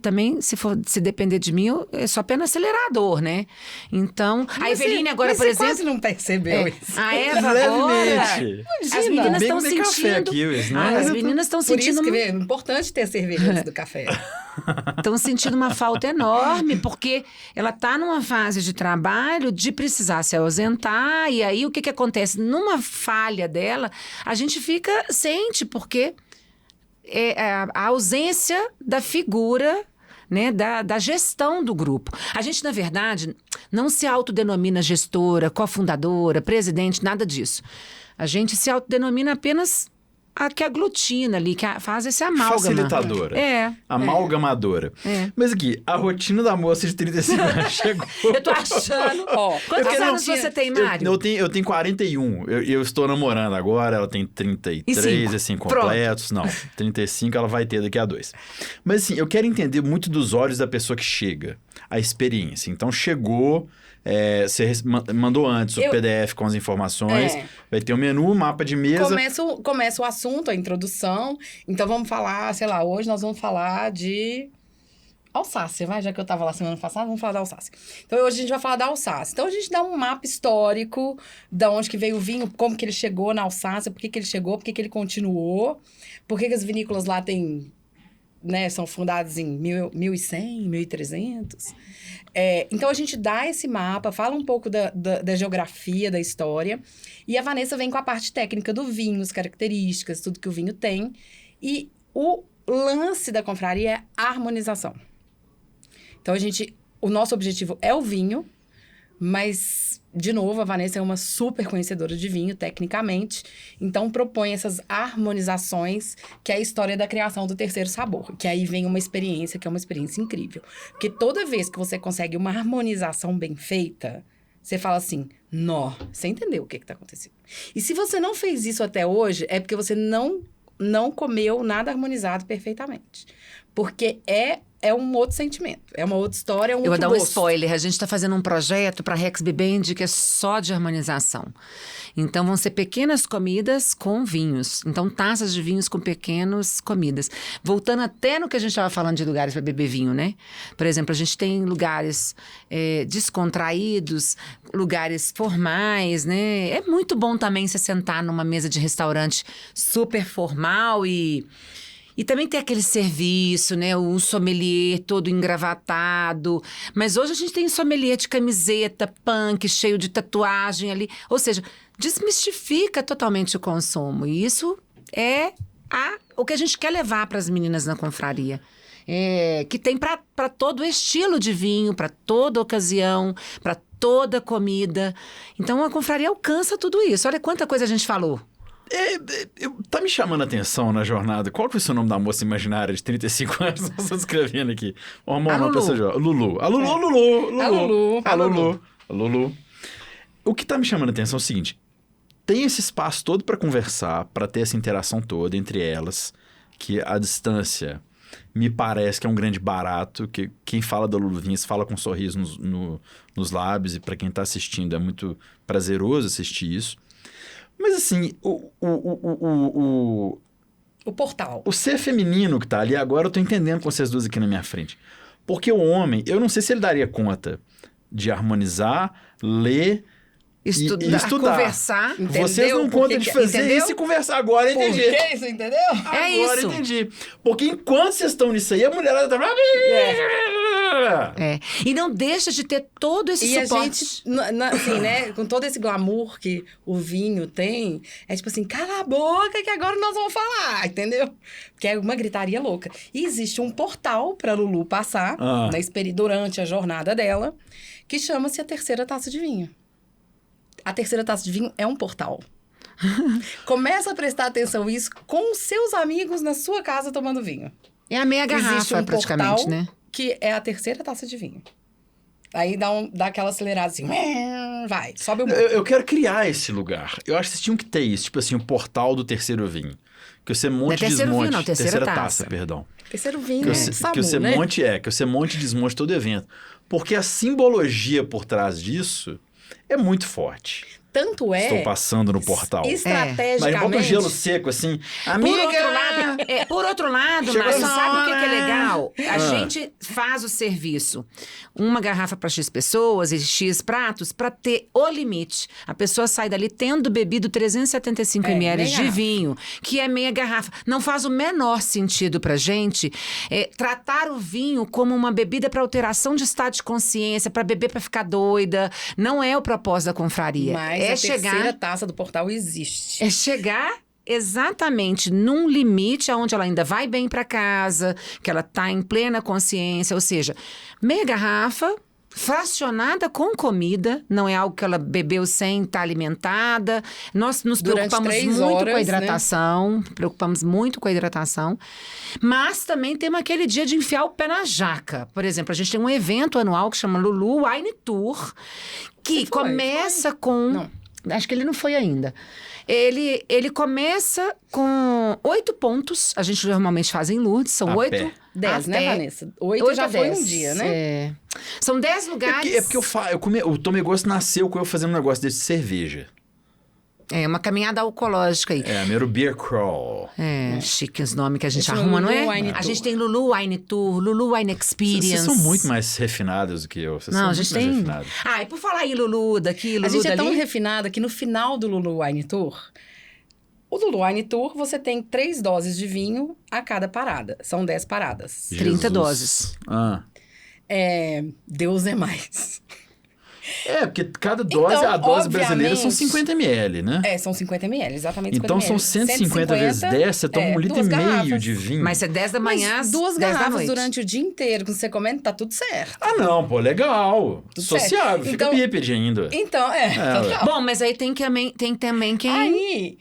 depender de mim, é só pé no acelerador, né? Então, a Eveline agora, mas por você exemplo... quase não percebeu isso. A Eva agora... Levemente. As meninas Bem estão que tem café sentindo... aqui, isso, não Ah, é? as meninas estão Por sentindo... isso que é importante ter cerveja antes do café. Estão sentindo uma falta enorme, porque ela está numa fase de trabalho de precisar se ausentar, e aí o que acontece? Numa falha dela, a gente sente, porque é a ausência da figura, né, da gestão do grupo. A gente, na verdade, não se autodenomina gestora, cofundadora, presidente, nada disso. A gente se autodenomina apenas que aglutina ali, faz esse amálgama. Facilitadora. É. Amalgamadora. Mas aqui, a rotina da moça de 35 anos chegou. Eu tô achando. Ó, quantos anos você tem, Mário? Eu tenho 41. Eu estou namorando agora, ela tem 33, assim, completos. Não, 35 ela vai ter daqui a 2. Mas assim, eu quero entender muito dos olhos da pessoa que chega, a experiência. Então, chegou... você mandou antes o PDF com as informações, vai ter um menu, mapa de mesa. Começa o assunto, a introdução. Então vamos falar, sei lá, hoje nós vamos falar de alsácia, já que eu tava lá semana passada, vamos falar da alsácia. Então hoje a gente vai falar da alsácia. Então a gente dá um mapa histórico, de onde que veio o vinho, como que ele chegou na Alsácia, por que que ele chegou, por que que ele continuou, por que que as vinícolas lá têm... são fundados em 1100, 1300. Então, a gente dá esse mapa, fala um pouco da geografia, da história. E a Vanessa vem com a parte técnica do vinho, as características, tudo que o vinho tem. E o lance da confraria é a harmonização. Então, o nosso objetivo é o vinho, mas... De novo, a Vanessa é uma super conhecedora de vinho, tecnicamente. Então, propõe essas harmonizações, que é a história da criação do terceiro sabor. Que aí vem uma experiência, que é uma experiência incrível. Porque toda vez que você consegue uma harmonização bem feita, você fala assim, você entendeu o que está acontecendo. E se você não fez isso até hoje, é porque você não comeu nada harmonizado perfeitamente. Porque é um outro sentimento, é uma outra história, é um outro gosto. Eu vou dar um spoiler, a gente está fazendo um projeto para a Rex Bibend que é só de harmonização. Então, vão ser pequenas comidas com vinhos. Então, taças de vinhos com pequenas comidas. Voltando até no que a gente estava falando de lugares para beber vinho, né? Por exemplo, a gente tem lugares descontraídos, lugares formais, né? É muito bom também se sentar numa mesa de restaurante super formal e também tem aquele serviço, né? O sommelier todo engravatado. Mas hoje a gente tem sommelier de camiseta, punk, cheio de tatuagem ali. Ou seja, desmistifica totalmente o consumo. E isso é o que a gente quer levar para as meninas na confraria. Que tem para todo estilo de vinho, para toda ocasião, para toda comida. Então, a confraria alcança tudo isso. Olha quanta coisa a gente falou. Tá me chamando a atenção na jornada. Qual que foi o seu nome da moça imaginária de 35 anos? Estou escrevendo aqui. Lulu. Lulu. O que tá me chamando a atenção é o seguinte. Tem esse espaço todo para conversar, para ter essa interação toda entre elas, que a distância me parece que é um grande barato, que quem fala da Lulu Vinhas fala com um sorriso nos lábios, e para quem tá assistindo é muito prazeroso assistir isso. Mas assim, o portal. O ser feminino que tá ali, agora eu tô entendendo com vocês duas aqui na minha frente. Porque o homem, eu não sei se ele daria conta de harmonizar, ler estudar. Conversar. Entendeu? Vocês não contam de fazer isso e conversar. Agora eu entendi. Por que isso, entendeu? Agora eu entendi. Porque enquanto vocês estão nisso aí, a mulherada tá... E não deixa de ter todo esse suporte. E a gente, assim, né, com todo esse glamour que o vinho tem, é tipo assim, cala a boca que agora nós vamos falar, entendeu? Porque é uma gritaria louca. E existe um portal pra Lulu passar durante a jornada dela, que chama-se a terceira taça de vinho. A terceira taça de vinho é um portal. Começa a prestar atenção nisso com seus amigos na sua casa tomando vinho. É a meia garrafa, existe um praticamente, portal, né? Que é a terceira taça de vinho. Aí dá aquela acelerada assim, vai, sobe o mundo. Eu quero criar esse lugar. Eu acho que vocês tinham que ter isso, tipo assim, o portal do terceiro vinho. Que você monte e desmonte. Vinho, não, terceira taça, perdão. Terceiro vinho, que você monte e desmonte todo evento. Porque a simbologia por trás disso é muito forte. Tanto é... Estou passando no portal. Estrategicamente... Mas bota um gelo seco, assim... Por outro lado, Márcio, sabe o que é legal? A gente faz o serviço. Uma garrafa para X pessoas e X pratos para ter o limite. A pessoa sai dali tendo bebido 375 ml de vinho, que é meia garrafa. Não faz o menor sentido pra gente tratar o vinho como uma bebida para alteração de estado de consciência, para beber para ficar doida. Não é o propósito da confraria. Mas a terceira taça do portal existe. É chegar exatamente num limite onde ela ainda vai bem para casa, que ela tá em plena consciência, ou seja, meia garrafa fracionada com comida, não é algo que ela bebeu sem estar alimentada. Nós nos Durante preocupamos 3 muito horas, com a né? hidratação, preocupamos muito com a hidratação, mas também temos aquele dia de enfiar o pé na jaca. Por exemplo, a gente tem um evento anual que chama Lulu Wine Tour, que começa com... Não. Acho que ele não foi ainda. Ele começa com 8 pontos. A gente normalmente faz em Lourdes. São A 8. pé. 10, né, Vanessa? 8 8 já a foi 10. um dia, né? É. São 10 lugares. É porque o Tomei Gosto nasceu com eu fazendo um negócio desse de cerveja. É uma caminhada alcoológica aí. É, a primeiro Beer Crawl. É, chique os nomes que a gente Esse é o arruma, não Lulu é? Wine A Tour. gente tem Lulu Wine Tour, Lulu Wine Experience. Vocês são muito mais refinadas do que eu. Vocês Não, são a gente muito mais tem... refinadas. Ah, e por falar em Lulu daqui, Lulu A gente é dali... tão refinada que no final do Lulu Wine Tour, o Lulu Wine Tour, você tem 3 doses de vinho a cada parada. São 10 paradas. 30 Jesus. doses. Ah. Deus é mais. É, porque cada dose, Então, a dose brasileira são obviamente- 50 ml, né? São 50 ml, exatamente 50 Então ml. são 150 vezes 10, você toma 1,5 litro duas garrafas. de vinho. Mas é 10 da manhã, Mas 2 10 da garrafas noite. durante o dia inteiro, quando você comendo, tá tudo certo. Ah, não, pô, legal. Tudo Sociável, certo. fica Então- bípede ainda. Então, total. Bom, mas aí tem também quem... Aí,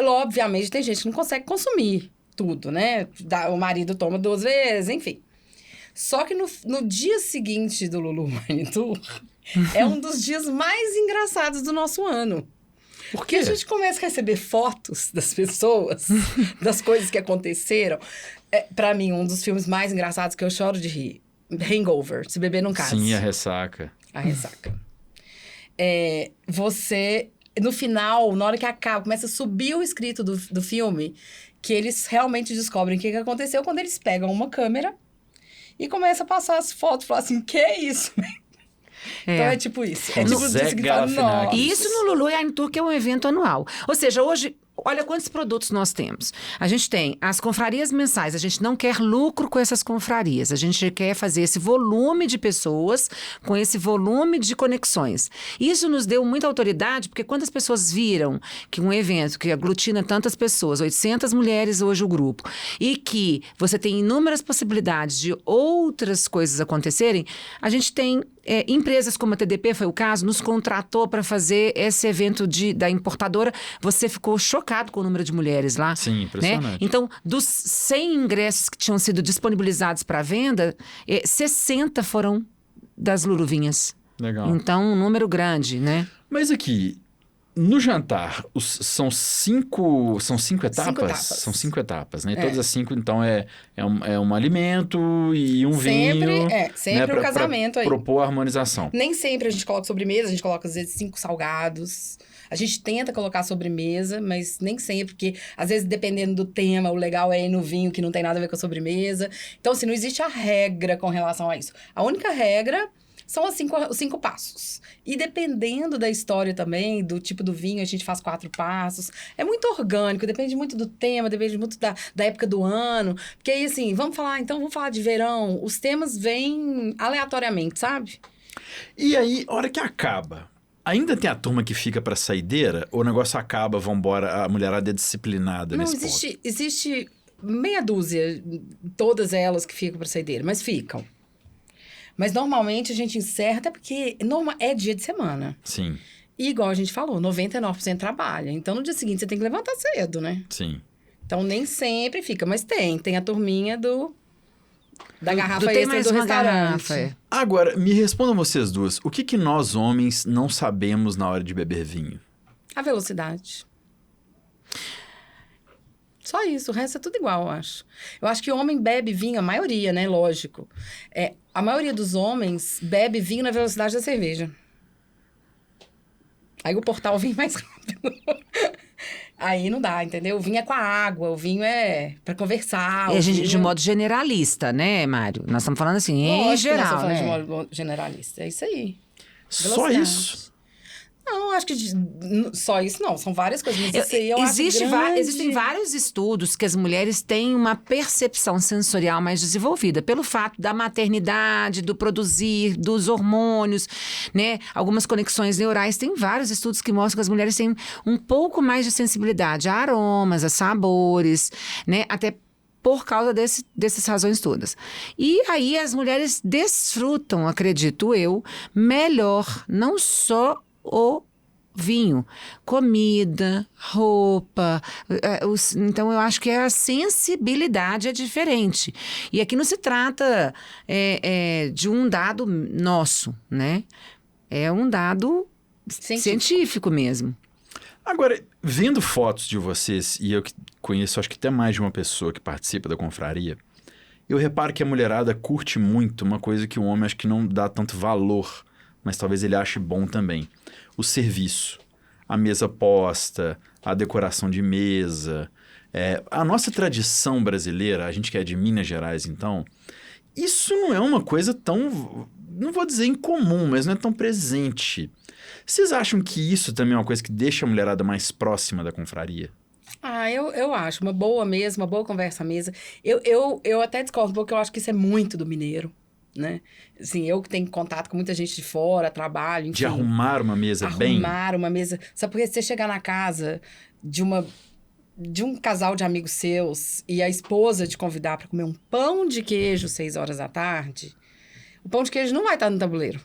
obviamente, tem gente que não consegue consumir tudo, né? O marido toma 2 vezes, enfim. Só que no dia seguinte do Lulu Wine Tour, é um dos dias mais engraçados do nosso ano. Por Porque quê? a gente começa a receber fotos das pessoas, das coisas que aconteceram. Pra mim, um dos filmes mais engraçados que eu choro de rir. Hangover, Se Beber Não Case. Sim, a ressaca. A ressaca. Você, no final, na hora que acaba, começa a subir o escrito do filme, que eles realmente descobrem o que aconteceu quando eles pegam uma câmera e começam a passar as fotos e falar assim, que é isso? Então é tipo isso. É tipo Zé isso que fala, Galifianakis. nossa. E isso no Lulu Wine Tour, que é um evento anual. Ou seja, hoje, olha quantos produtos nós temos. A gente tem as confrarias mensais, a gente não quer lucro com essas confrarias, a gente quer fazer esse volume de pessoas com esse volume de conexões. Isso nos deu muita autoridade, porque quando as pessoas viram que um evento que aglutina tantas pessoas, 800 mulheres hoje o grupo, e que você tem inúmeras possibilidades de outras coisas acontecerem, a gente tem empresas como a TDP, foi o caso, nos contratou para fazer esse evento da importadora. Você ficou chocado com o número de mulheres lá. Sim, impressionante. Né? Então, dos 100 ingressos que tinham sido disponibilizados para venda, 60 foram das Luruvinhas. Legal. Então, um número grande, né? Mas aqui, no jantar, são 5 etapas? etapas. São 5 etapas, né? E todas as 5, então, é um alimento e um Sempre, vinho. sempre né, o casamento aí. Propor a harmonização. Nem sempre a gente coloca sobremesa, a gente coloca às vezes 5 salgados. A gente tenta colocar sobremesa, mas nem sempre, porque às vezes dependendo do tema, o legal é ir no vinho que não tem nada a ver com a sobremesa. Então, assim, não existe a regra com relação a isso. A única regra são os 5 passos. E dependendo da história também, do tipo do vinho, a gente faz 4 passos. É muito orgânico, depende muito do tema, depende muito da época do ano. Porque aí, assim, vamos falar de verão. Os temas vêm aleatoriamente, sabe? E aí, a hora que acaba, ainda tem a turma que fica pra saideira? Ou o negócio acaba, vambora, a mulherada é disciplinada Não, nesse ponto? existe meia dúzia, todas elas que ficam pra saideira, mas ficam. Mas normalmente a gente encerra, até porque é dia de semana. Sim, E igual a gente falou, 99% trabalha. Então no dia seguinte você tem que levantar cedo, né? sim. Então nem sempre fica, mas tem a turminha da garrafa tem extra mais do uma restaurante. garrafa, Agora, me respondam vocês duas. O que nós, homens, não sabemos na hora de beber vinho? A velocidade. Só isso, o resto é tudo igual, eu acho. Eu acho que o homem bebe vinho, a maioria, né? Lógico. A maioria dos homens bebe vinho na velocidade da cerveja. Aí o portal vem mais rápido. Aí não dá, entendeu? O vinho é com a água, o vinho é pra conversar. E a o gente, vinho de modo generalista, né, Mário? Nós estamos falando assim, em Lógico que nós geral, estamos falando né? de modo generalista. É isso aí. Só Velocidade. isso? Não, acho que só isso não. São várias coisas. Mas isso aí eu acho grande. Existem vários estudos que as mulheres têm uma percepção sensorial mais desenvolvida, pelo fato da maternidade, do produzir, dos hormônios, né? Algumas conexões neurais. Tem vários estudos que mostram que as mulheres têm um pouco mais de sensibilidade a aromas, a sabores, né? Até por causa dessas razões todas. E aí as mulheres desfrutam, acredito eu, melhor, não só o vinho, comida, roupa. Então, eu acho que a sensibilidade é diferente. E aqui não se trata de um dado nosso, né? É um dado científico mesmo. Agora, vendo fotos de vocês, e eu que conheço acho que até mais de uma pessoa que participa da confraria, eu reparo que a mulherada curte muito uma coisa que o homem acho que não dá tanto valor, mas talvez ele ache bom também. O serviço, a mesa posta, a decoração de mesa. A nossa tradição brasileira, a gente que é de Minas Gerais então, isso não é uma coisa tão, não vou dizer incomum, mas não é tão presente. Vocês acham que isso também é uma coisa que deixa a mulherada mais próxima da confraria? Eu acho. Uma boa mesa, uma boa conversa à mesa. Eu até discordo, porque eu acho que isso é muito do mineiro, né? Assim, eu que tenho contato com muita gente de fora, trabalho, enfim. De arrumar uma mesa bem? Arrumar uma mesa. Sabe por que você chegar na casa de um casal de amigos seus e a esposa te convidar para comer um pão de queijo 6 horas da tarde, o pão de queijo não vai estar no tabuleiro.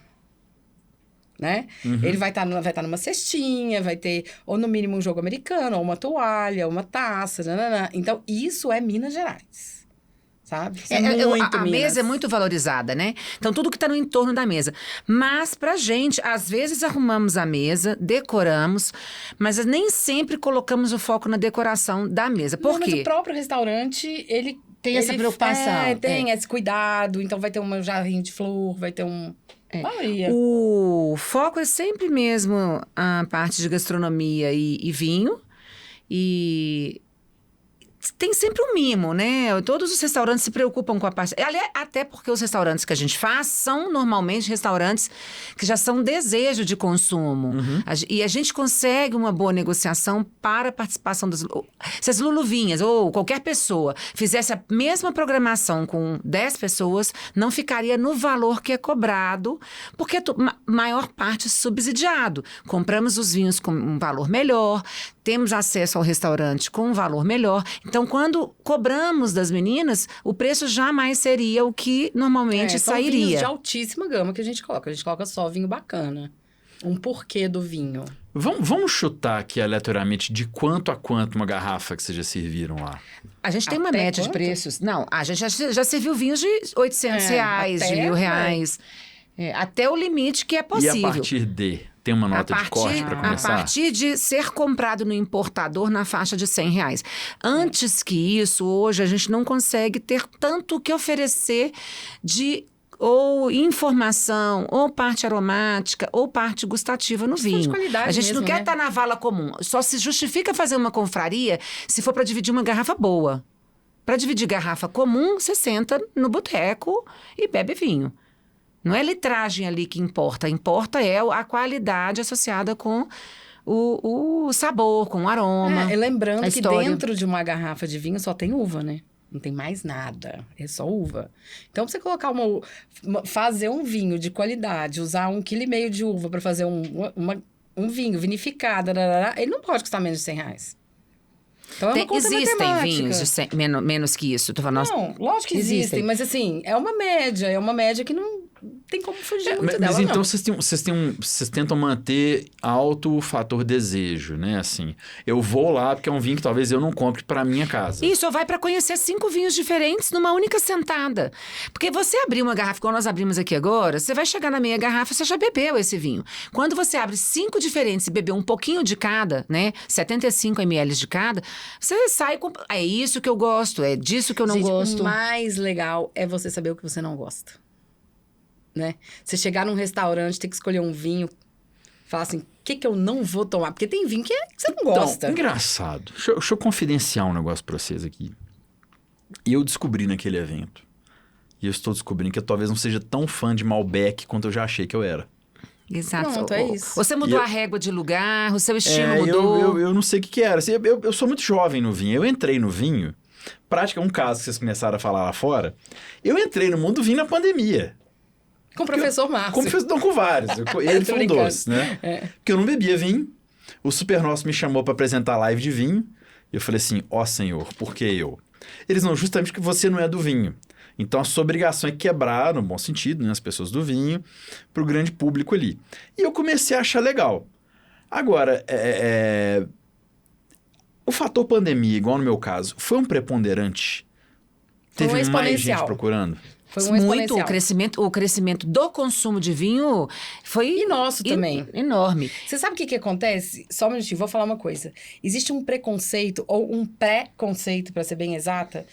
Né? Uhum. Ele vai estar numa cestinha, vai ter, ou no mínimo, um jogo americano, ou uma toalha, uma taça, nananã. Então, isso é Minas Gerais, sabe? Isso muito a mesa é muito valorizada, né? Então, tudo que está no entorno da mesa. Mas, pra gente, às vezes arrumamos a mesa, decoramos, mas nem sempre colocamos o foco na decoração da mesa. Por quê? Mas o próprio restaurante, ele tem essa preocupação. Tem esse cuidado. Então, vai ter um jarrinho de flor, vai ter um... O foco é sempre mesmo a parte de gastronomia e vinho. E tem sempre um mimo, né? Todos os restaurantes se preocupam com a parte... Até porque os restaurantes que a gente faz são normalmente restaurantes que já são desejo de consumo. Uhum. E a gente consegue uma boa negociação para a participação das... Se as Luluvinhas ou qualquer pessoa fizesse a mesma programação com 10 pessoas, não ficaria no valor que é cobrado, porque maior parte é subsidiado. Compramos os vinhos com um valor melhor, temos acesso ao restaurante com um valor melhor. Então, quando cobramos das meninas, o preço jamais seria o que normalmente sairia. São vinhos de altíssima gama que a gente coloca. A gente coloca só vinho bacana. Um porquê do vinho. Vamos chutar aqui aleatoriamente de quanto a quanto uma garrafa que vocês já serviram lá? A gente tem uma Até média de quanto? preços. Não, a gente já serviu vinhos de R$800, de R$1.000. Até o limite que é possível. E a partir de... Tem uma nota de corte para começar? A partir de ser comprado no importador na faixa de R$100. Antes que isso, hoje, a gente não consegue ter tanto o que oferecer de ou informação, ou parte aromática, ou parte gustativa no vinho. De qualidade a gente mesmo, não quer né? estar na vala comum. Só se justifica fazer uma confraria se for para dividir uma garrafa boa. Para dividir garrafa comum, você senta no boteco e bebe vinho. Não é litragem ali que importa. Importa é a qualidade associada com o sabor, com o aroma. E lembrando a que história. Dentro de uma garrafa de vinho só tem uva, né? Não tem mais nada. É só uva. Então, pra você colocar fazer um vinho de qualidade, usar 1,5 kg de uva para fazer um vinho vinificado, ele não pode custar menos de R$100. Então, é uma conta Existem matemática. vinhos de menos que isso. Tô falando, Não, lógico que existem, mas assim, é uma média que não tem como fugir muito dela, mas então não. vocês tentam manter alto o fator desejo, né? Assim, eu vou lá porque é um vinho que talvez eu não compre para minha casa. Isso, vai para conhecer 5 vinhos diferentes numa única sentada. Porque você abrir uma garrafa, igual nós abrimos aqui agora, você vai chegar na meia garrafa, você já bebeu esse vinho. Quando você abre 5 diferentes e beber um pouquinho de cada, né? 75 ml de cada, você sai com... É isso que eu gosto, é disso que eu não gosto. O mais legal é você saber o que você não gosta. Né? Você chegar num restaurante, ter que escolher um vinho, falar assim, o que eu não vou tomar? Porque tem vinho que você não gosta. Então, engraçado. Deixa eu confidenciar um negócio pra vocês aqui. E eu descobri naquele evento, e eu estou descobrindo que eu talvez não seja tão fã de Malbec quanto eu já achei que eu era. Exato. Pronto, é isso. Você mudou a régua de lugar, o seu estilo mudou. Eu não sei o que era. Assim, eu sou muito jovem no vinho. Eu entrei no vinho, prática um caso que vocês começaram a falar lá fora. Eu entrei no mundo do vinho na pandemia. Com o professor Márcio. Não, com vários. Ele foi um brincando. doce, né? É. Porque eu não bebia vinho. O Super Nosso me chamou para apresentar live de vinho. E eu falei assim, ó Senhor, por que eu? Eles não, justamente porque você não é do vinho. Então, a sua obrigação é quebrar, no bom sentido, né, as pessoas do vinho, para o grande público ali. E eu comecei a achar legal. Agora, o fator pandemia, igual no meu caso, foi um preponderante? Foi um Teve mais gente exponencial. procurando? Foi um Muito, exponencial. o crescimento do consumo de vinho foi... E nosso também. Enorme. Você sabe o que acontece? Só um minutinho, vou falar uma coisa. Existe um preconceito, ou um pré-conceito, para ser bem exata,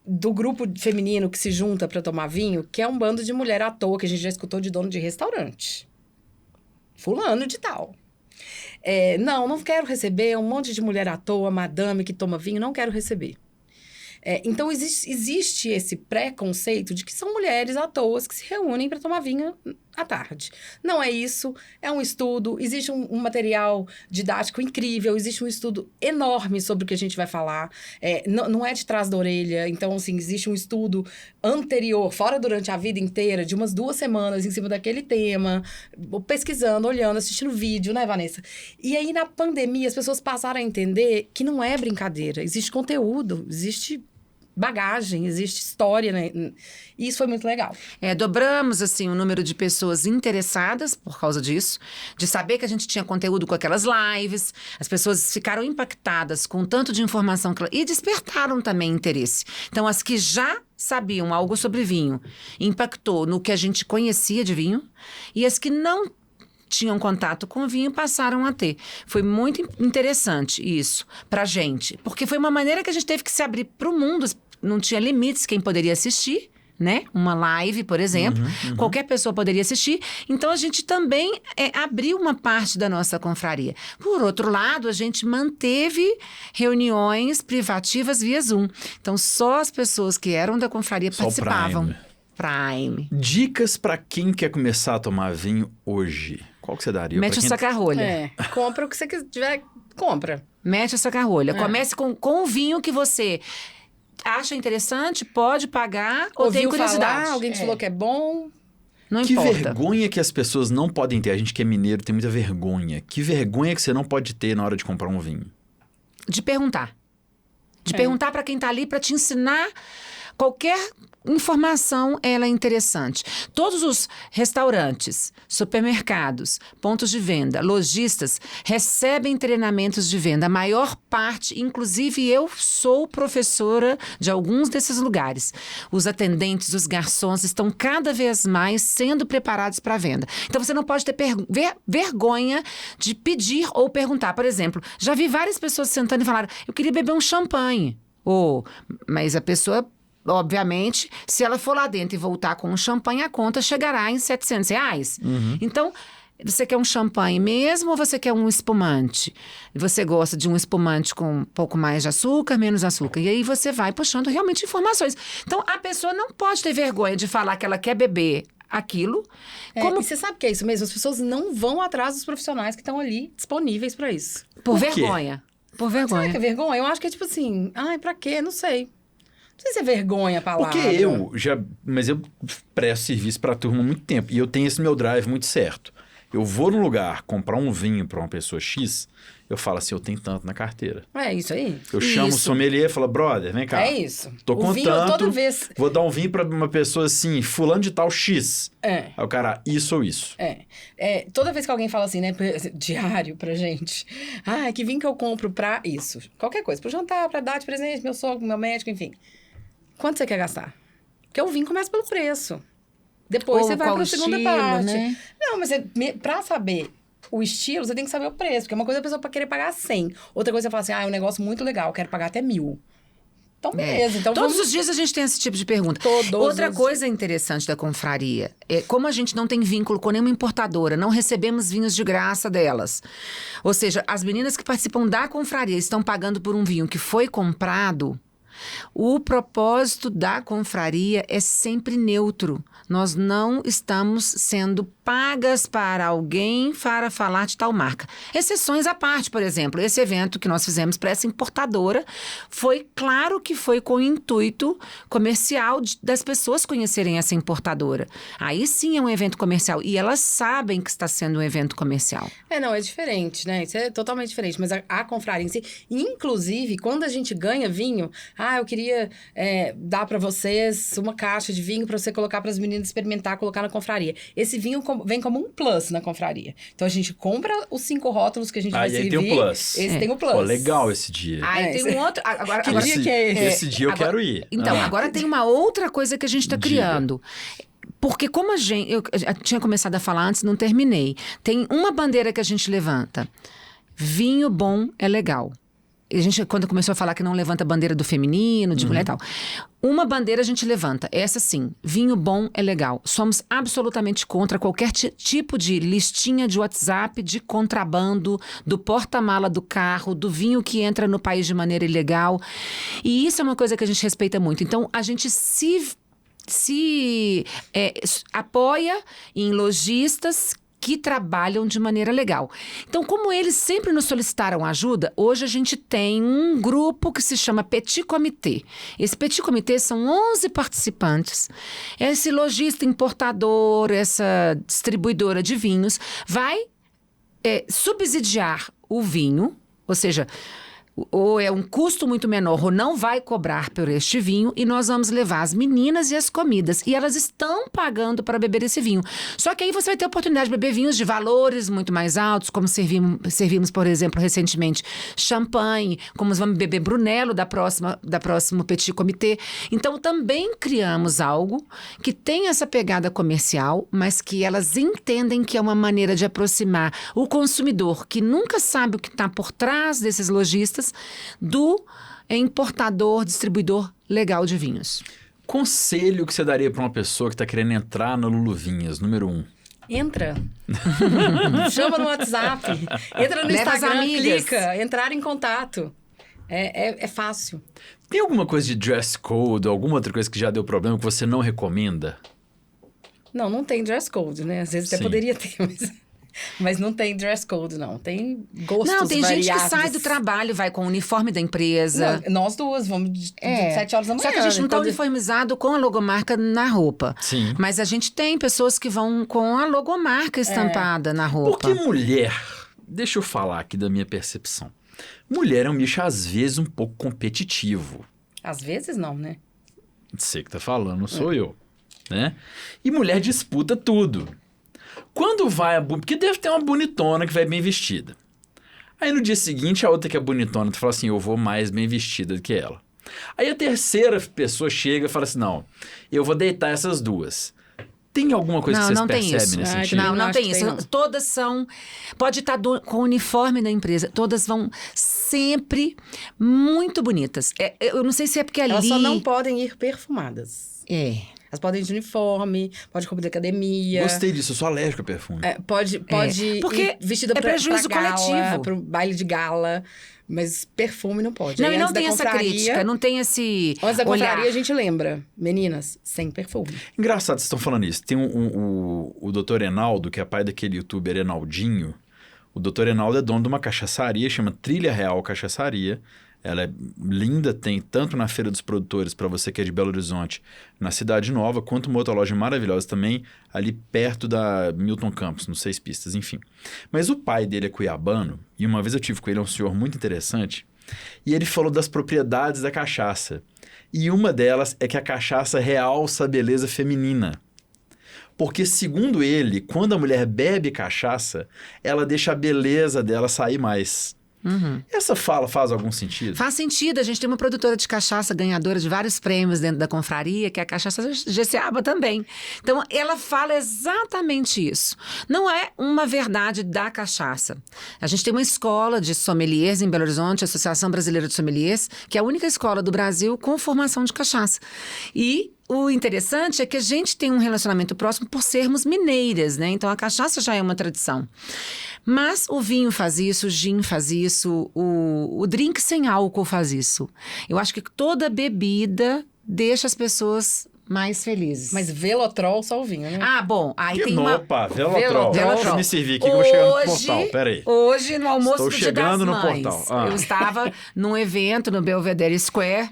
do grupo feminino que se junta para tomar vinho, que é um bando de mulher à toa, que a gente já escutou de dono de restaurante. Fulano de tal. Não quero receber um monte de mulher à toa, madame que toma vinho, não quero receber. Então, existe esse preconceito de que são mulheres à toa que se reúnem para tomar vinho à tarde. Não é isso, é um estudo, existe um material didático incrível, existe um estudo enorme sobre o que a gente vai falar, não é de trás da orelha, então, assim, existe um estudo anterior, fora durante a vida inteira, de umas 2 semanas em cima daquele tema, pesquisando, olhando, assistindo vídeo, né, Vanessa? E aí, na pandemia, as pessoas passaram a entender que não é brincadeira, existe conteúdo, existe bagagem, existe história, né? E isso foi muito legal. Dobramos, assim, o número de pessoas interessadas por causa disso, de saber que a gente tinha conteúdo com aquelas lives, as pessoas ficaram impactadas com o tanto de informação e despertaram também interesse. Então, as que já sabiam algo sobre vinho, impactou no que a gente conhecia de vinho, e as que não tinham contato com o vinho, passaram a ter. Foi muito interessante isso pra gente, porque foi uma maneira que a gente teve que se abrir pro mundo, não tinha limites quem poderia assistir, né? Uma live, por exemplo, qualquer pessoa poderia assistir. Então, a gente também abriu uma parte da nossa confraria. Por outro lado, a gente manteve reuniões privativas via Zoom. Então, só as pessoas que eram da confraria Só participavam. Prime. Dicas para quem quer começar a tomar vinho hoje. Qual que você daria? Mete o saca-rolha. Compra o que você tiver, compra. Mete a saca-rolha. Comece com o vinho que você acha interessante, pode pagar ou tem curiosidade. Falar, alguém te falou que é bom. Não que importa. vergonha que as pessoas não podem ter. A gente que é mineiro tem muita vergonha. Que vergonha que você não pode ter na hora de comprar um vinho? De perguntar. De perguntar para quem tá ali para te ensinar. Qualquer informação, ela é interessante. Todos os restaurantes, supermercados, pontos de venda, lojistas, recebem treinamentos de venda. A maior parte, inclusive eu sou professora de alguns desses lugares. Os atendentes, os garçons estão cada vez mais sendo preparados para a venda. Então, você não pode ter vergonha de pedir ou perguntar. Por exemplo, já vi várias pessoas sentando e falaram, eu queria beber um champanhe. Mas a pessoa... Obviamente, se ela for lá dentro e voltar com um champanhe, a conta chegará em R$700. Então, você quer um champanhe mesmo ou você quer um espumante? Você gosta de um espumante com um pouco mais de açúcar, menos açúcar. E aí você vai puxando realmente informações. Então, a pessoa não pode ter vergonha de falar que ela quer beber aquilo. E você sabe que é isso mesmo? As pessoas não vão atrás dos profissionais que estão ali disponíveis para isso. Por vergonha. Por vergonha. Sabe que é vergonha? Eu acho que é tipo assim, pra quê? Não sei. Não sei se é vergonha a palavra. Porque mas eu presto serviço pra turma há muito tempo. E eu tenho esse meu drive muito certo. Eu vou no lugar comprar um vinho pra uma pessoa X, eu falo assim, eu tenho tanto na carteira. É isso aí. Eu chamo o sommelier e falo, brother, vem cá. É isso. Tô O com vinho, tanto, toda vez... vou dar um vinho pra uma pessoa assim, fulano de tal X. Aí o cara, isso ou isso. Toda vez que alguém fala assim, né, diário pra gente, que vinho que eu compro pra isso? Qualquer coisa, pro jantar, pra dar de presente, meu sogro, meu médico, enfim. Quanto você quer gastar? Porque o vinho começa pelo preço. Depois você vai para a segunda parte. Né? Não, mas para saber o estilo, você tem que saber o preço. Porque uma coisa é a pessoa para querer pagar 100. Outra coisa é falar assim, é um negócio muito legal, quero pagar até 1.000. Então, beleza. Então, todos os dias a gente tem esse tipo de pergunta. Outra coisa interessante da confraria é como a gente não tem vínculo com nenhuma importadora, não recebemos vinhos de graça delas. Ou seja, as meninas que participam da confraria estão pagando por um vinho que foi comprado. O propósito da confraria é sempre neutro. Nós não estamos sendo pagas para alguém para falar de tal marca. Exceções à parte, por exemplo, esse evento que nós fizemos para essa importadora foi claro que foi com o intuito comercial das pessoas conhecerem essa importadora. Aí sim é um evento comercial e elas sabem que está sendo um evento comercial. Não, é diferente, né? Isso é totalmente diferente. Mas a confraria em si, inclusive, quando a gente ganha vinho, eu queria dar para vocês uma caixa de vinho para você colocar para as meninas experimentar, colocar na confraria. Esse vinho vem como um plus na confraria. Então a gente compra os 5 rótulos que a gente vai servir. Aí tem o plus. Esse tem o plus. Pô, legal esse dia. Aí tem um outro... Agora, Que dia que é esse? Esse dia eu quero ir. Então, agora tem uma outra coisa que a gente está criando. Porque como eu tinha começado a falar antes, não terminei. Tem uma bandeira que a gente levanta. Vinho bom é legal. A gente, quando começou a falar que não levanta a bandeira do feminino, de mulher e tal. Uma bandeira a gente levanta. Essa sim, vinho bom é legal. Somos absolutamente contra qualquer tipo de listinha de WhatsApp, de contrabando, do porta-mala do carro, do vinho que entra no país de maneira ilegal. E isso é uma coisa que a gente respeita muito. Então, a gente se apoia em lojistas que trabalham de maneira legal. Então, como eles sempre nos solicitaram ajuda, hoje a gente tem um grupo que se chama Petit Comité. Esse Petit Comité são 11 participantes. Esse lojista importador, essa distribuidora de vinhos, vai subsidiar o vinho, ou seja, ou é um custo muito menor ou não vai cobrar por este vinho e nós vamos levar as meninas e as comidas e elas estão pagando para beber esse vinho. Só que aí você vai ter a oportunidade de beber vinhos de valores muito mais altos, como servimos, por exemplo, recentemente champanhe, como vamos beber Brunello da próxima Petit Comité. Então também criamos algo que tem essa pegada comercial, mas que elas entendem que é uma maneira de aproximar o consumidor que nunca sabe o que está por trás desses lojistas do importador, distribuidor legal de vinhos. Conselho que você daria para uma pessoa que está querendo entrar na Lulu Vinhas, número 1? Entra. Chama no WhatsApp. Entra no Leva Instagram, as amigas. clica. Entrar em contato. É fácil. Tem alguma coisa de dress code, alguma outra coisa que já deu problema que você não recomenda? Não tem dress code, né? Às vezes até Sim. poderia ter, mas não tem dress code, não. Tem gostos Não, tem gente que variados. sai do trabalho, vai com o uniforme da empresa. Não, nós duas vamos de 7 horas da manhã. Só que a gente não está Quando- uniformizado com a logomarca na roupa. Sim. Mas a gente tem pessoas que vão com a logomarca estampada na roupa. Porque mulher, deixa eu falar aqui da minha percepção. Mulher é um bicho, às vezes, um pouco competitivo. Às vezes não, né? Você que tá falando, não sou eu, né? E mulher disputa tudo. Quando vai porque deve ter uma bonitona que vai bem vestida. Aí no dia seguinte, a outra que é bonitona, tu fala assim, eu vou mais bem vestida do que ela. Aí a terceira pessoa chega e fala assim, não, eu vou deitar essas duas. Tem alguma coisa que vocês percebem nesse sentido? Não acho tem que isso. tem, não. Todas são... Pode estar com o uniforme da empresa. Todas vão sempre muito bonitas. Eu não sei se é porque ali... Elas só não podem ir perfumadas. É. Elas podem ir de uniforme, pode ir de academia. Gostei disso, eu sou alérgico a perfume. Pode Porque ir vestida é pra prejuízo gala, coletivo. pro baile de gala. Mas perfume não pode. Não, Aí, e não antes da tem essa confraria- crítica, não tem esse Antes da olhar. confraria, a gente lembra. Meninas, sem perfume. Engraçado, vocês estão falando isso. Tem o Dr. Enaldo, que é pai daquele youtuber Enaldinho. O Dr. Enaldo é dono de uma cachaçaria, chama Trilha Real Cachaçaria. Ela é linda, tem tanto na Feira dos Produtores, para você que é de Belo Horizonte, na Cidade Nova, quanto uma outra loja maravilhosa também, ali perto da Milton Campos, no 6 Pistas, enfim. Mas o pai dele é cuiabano, e uma vez eu tive com ele, é um senhor muito interessante, e ele falou das propriedades da cachaça. E uma delas é que a cachaça realça a beleza feminina. Porque, segundo ele, quando a mulher bebe cachaça, ela deixa a beleza dela sair mais. Essa fala faz algum sentido? Faz sentido, a gente tem uma produtora de cachaça ganhadora de vários prêmios dentro da confraria, que é a Cachaça Geceaba também. Então, ela fala exatamente isso. Não é uma verdade da cachaça. A gente tem uma escola de sommeliers em Belo Horizonte, a Associação Brasileira de Sommeliers, que é a única escola do Brasil com formação de cachaça. E o interessante é que a gente tem um relacionamento próximo por sermos mineiras, né? Então, a cachaça já é uma tradição. Mas o vinho faz isso, o gin faz isso, o drink sem álcool faz isso. Eu acho que toda bebida deixa as pessoas mais felizes. Mas Velotrol só o vinho, né? Ah, bom, aí Que tem uma... Opa, Velotrol. Velotrol. Deixa eu me servir aqui que eu vou chegar no portal, peraí. Hoje, no almoço Estou do Dia das chegando no Mães, portal. Ah. eu estava num evento no Belvedere Square,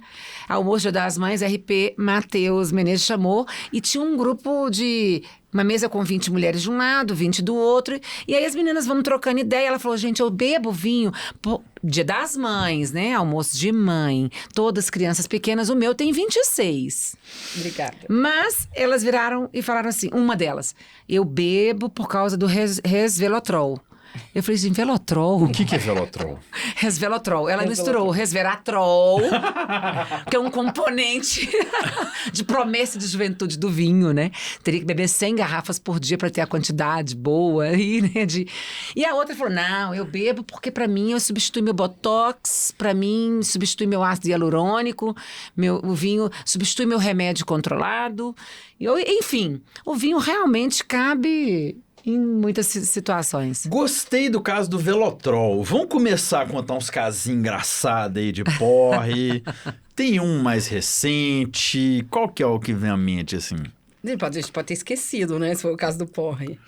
almoço Dia das Mães, RP Matheus Menezes chamou, e tinha um grupo de... Uma mesa com 20 mulheres de um lado, 20 do outro. E aí as meninas vão trocando ideia. Ela falou, gente, eu bebo vinho. Pô, Dia das Mães, né? Almoço de mãe. Todas crianças pequenas. O meu tem 26. Obrigada. Mas elas viraram e falaram assim, uma delas, eu bebo por causa do resveratrol. Eu falei assim, Velotrol? O que é Velotrol? Resveratrol. Ela misturou resveratrol, que é um componente de promessa de juventude do vinho, né? Teria que beber 100 garrafas por dia para ter a quantidade boa. E a outra falou, não, eu bebo porque para mim eu substitui meu botox, para mim substitui meu ácido hialurônico, o vinho substitui meu remédio controlado. Enfim, o vinho realmente cabe... em muitas situações. Gostei do caso do Velotrol. Vamos começar a contar uns casinhos engraçados aí de porre. Tem um mais recente. Qual que é o que vem à mente, assim? A gente pode ter esquecido, né? Se foi o caso do porre.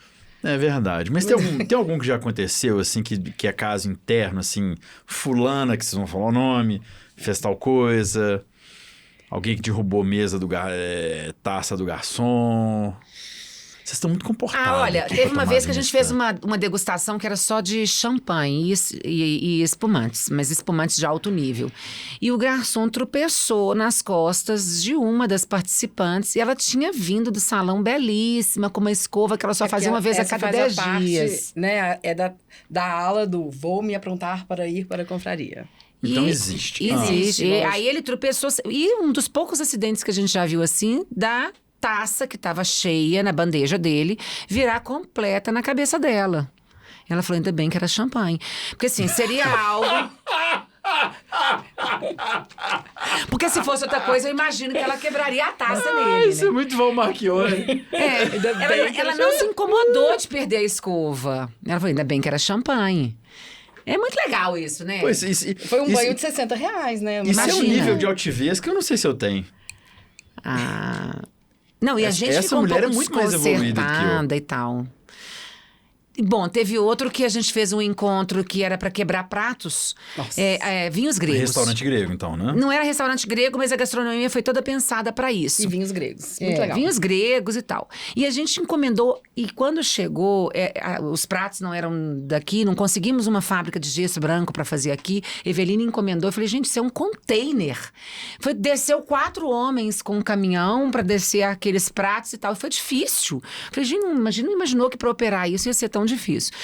É verdade. Mas tem algum que já aconteceu, assim, que é caso interno, assim, fulana, que vocês vão falar o nome, fez tal coisa, alguém que derrubou mesa taça do garçom... Vocês estão muito comportados. Ah, olha, aqui teve pra uma tomar vez que a vinho, gente fez tá? uma degustação que era só de champanhe e espumantes, mas espumantes de alto nível. E o garçom tropeçou nas costas de uma das participantes e ela tinha vindo do salão belíssima, com uma escova que ela só fazia uma vez a cada 10 dias. Né, é da ala do vou me aprontar para ir para a confraria. Então existe. Existe. Ah. E aí ele tropeçou. E um dos poucos acidentes que a gente já viu assim, da taça que estava cheia na bandeja dele, virar completa na cabeça dela. Ela falou, ainda bem que era champanhe. Porque assim, seria algo... Porque se fosse outra coisa, eu imagino que ela quebraria a taça nele, Isso né? é muito Val Marchione. Ela não se incomodou de perder a escova. Ela falou, ainda bem que era champanhe. É muito legal isso, né? Pois, Foi um banho de R$60, né? Isso é um Imagina. nível de altivez que eu não sei se eu tenho. Ah... Não, e a gente Essa ficou um mulher pouco é muito mais evoluída que eu. desconcertada e tal. E, bom, teve outro que a gente fez um encontro que era para quebrar pratos. Nossa. Vinhos gregos. Restaurante grego, então, né? Não era restaurante grego, mas a gastronomia foi toda pensada para isso. E vinhos gregos. Muito legal. Vinhos gregos e tal. E a gente encomendou, e quando chegou, os pratos não eram daqui, não conseguimos uma fábrica de gesso branco para fazer aqui. Eveline encomendou, eu falei, gente, isso é um container. Desceu 4 homens com um caminhão para descer aqueles pratos e tal. E foi difícil. Eu falei, gente, não imaginou que para operar isso ia ser tão difícil.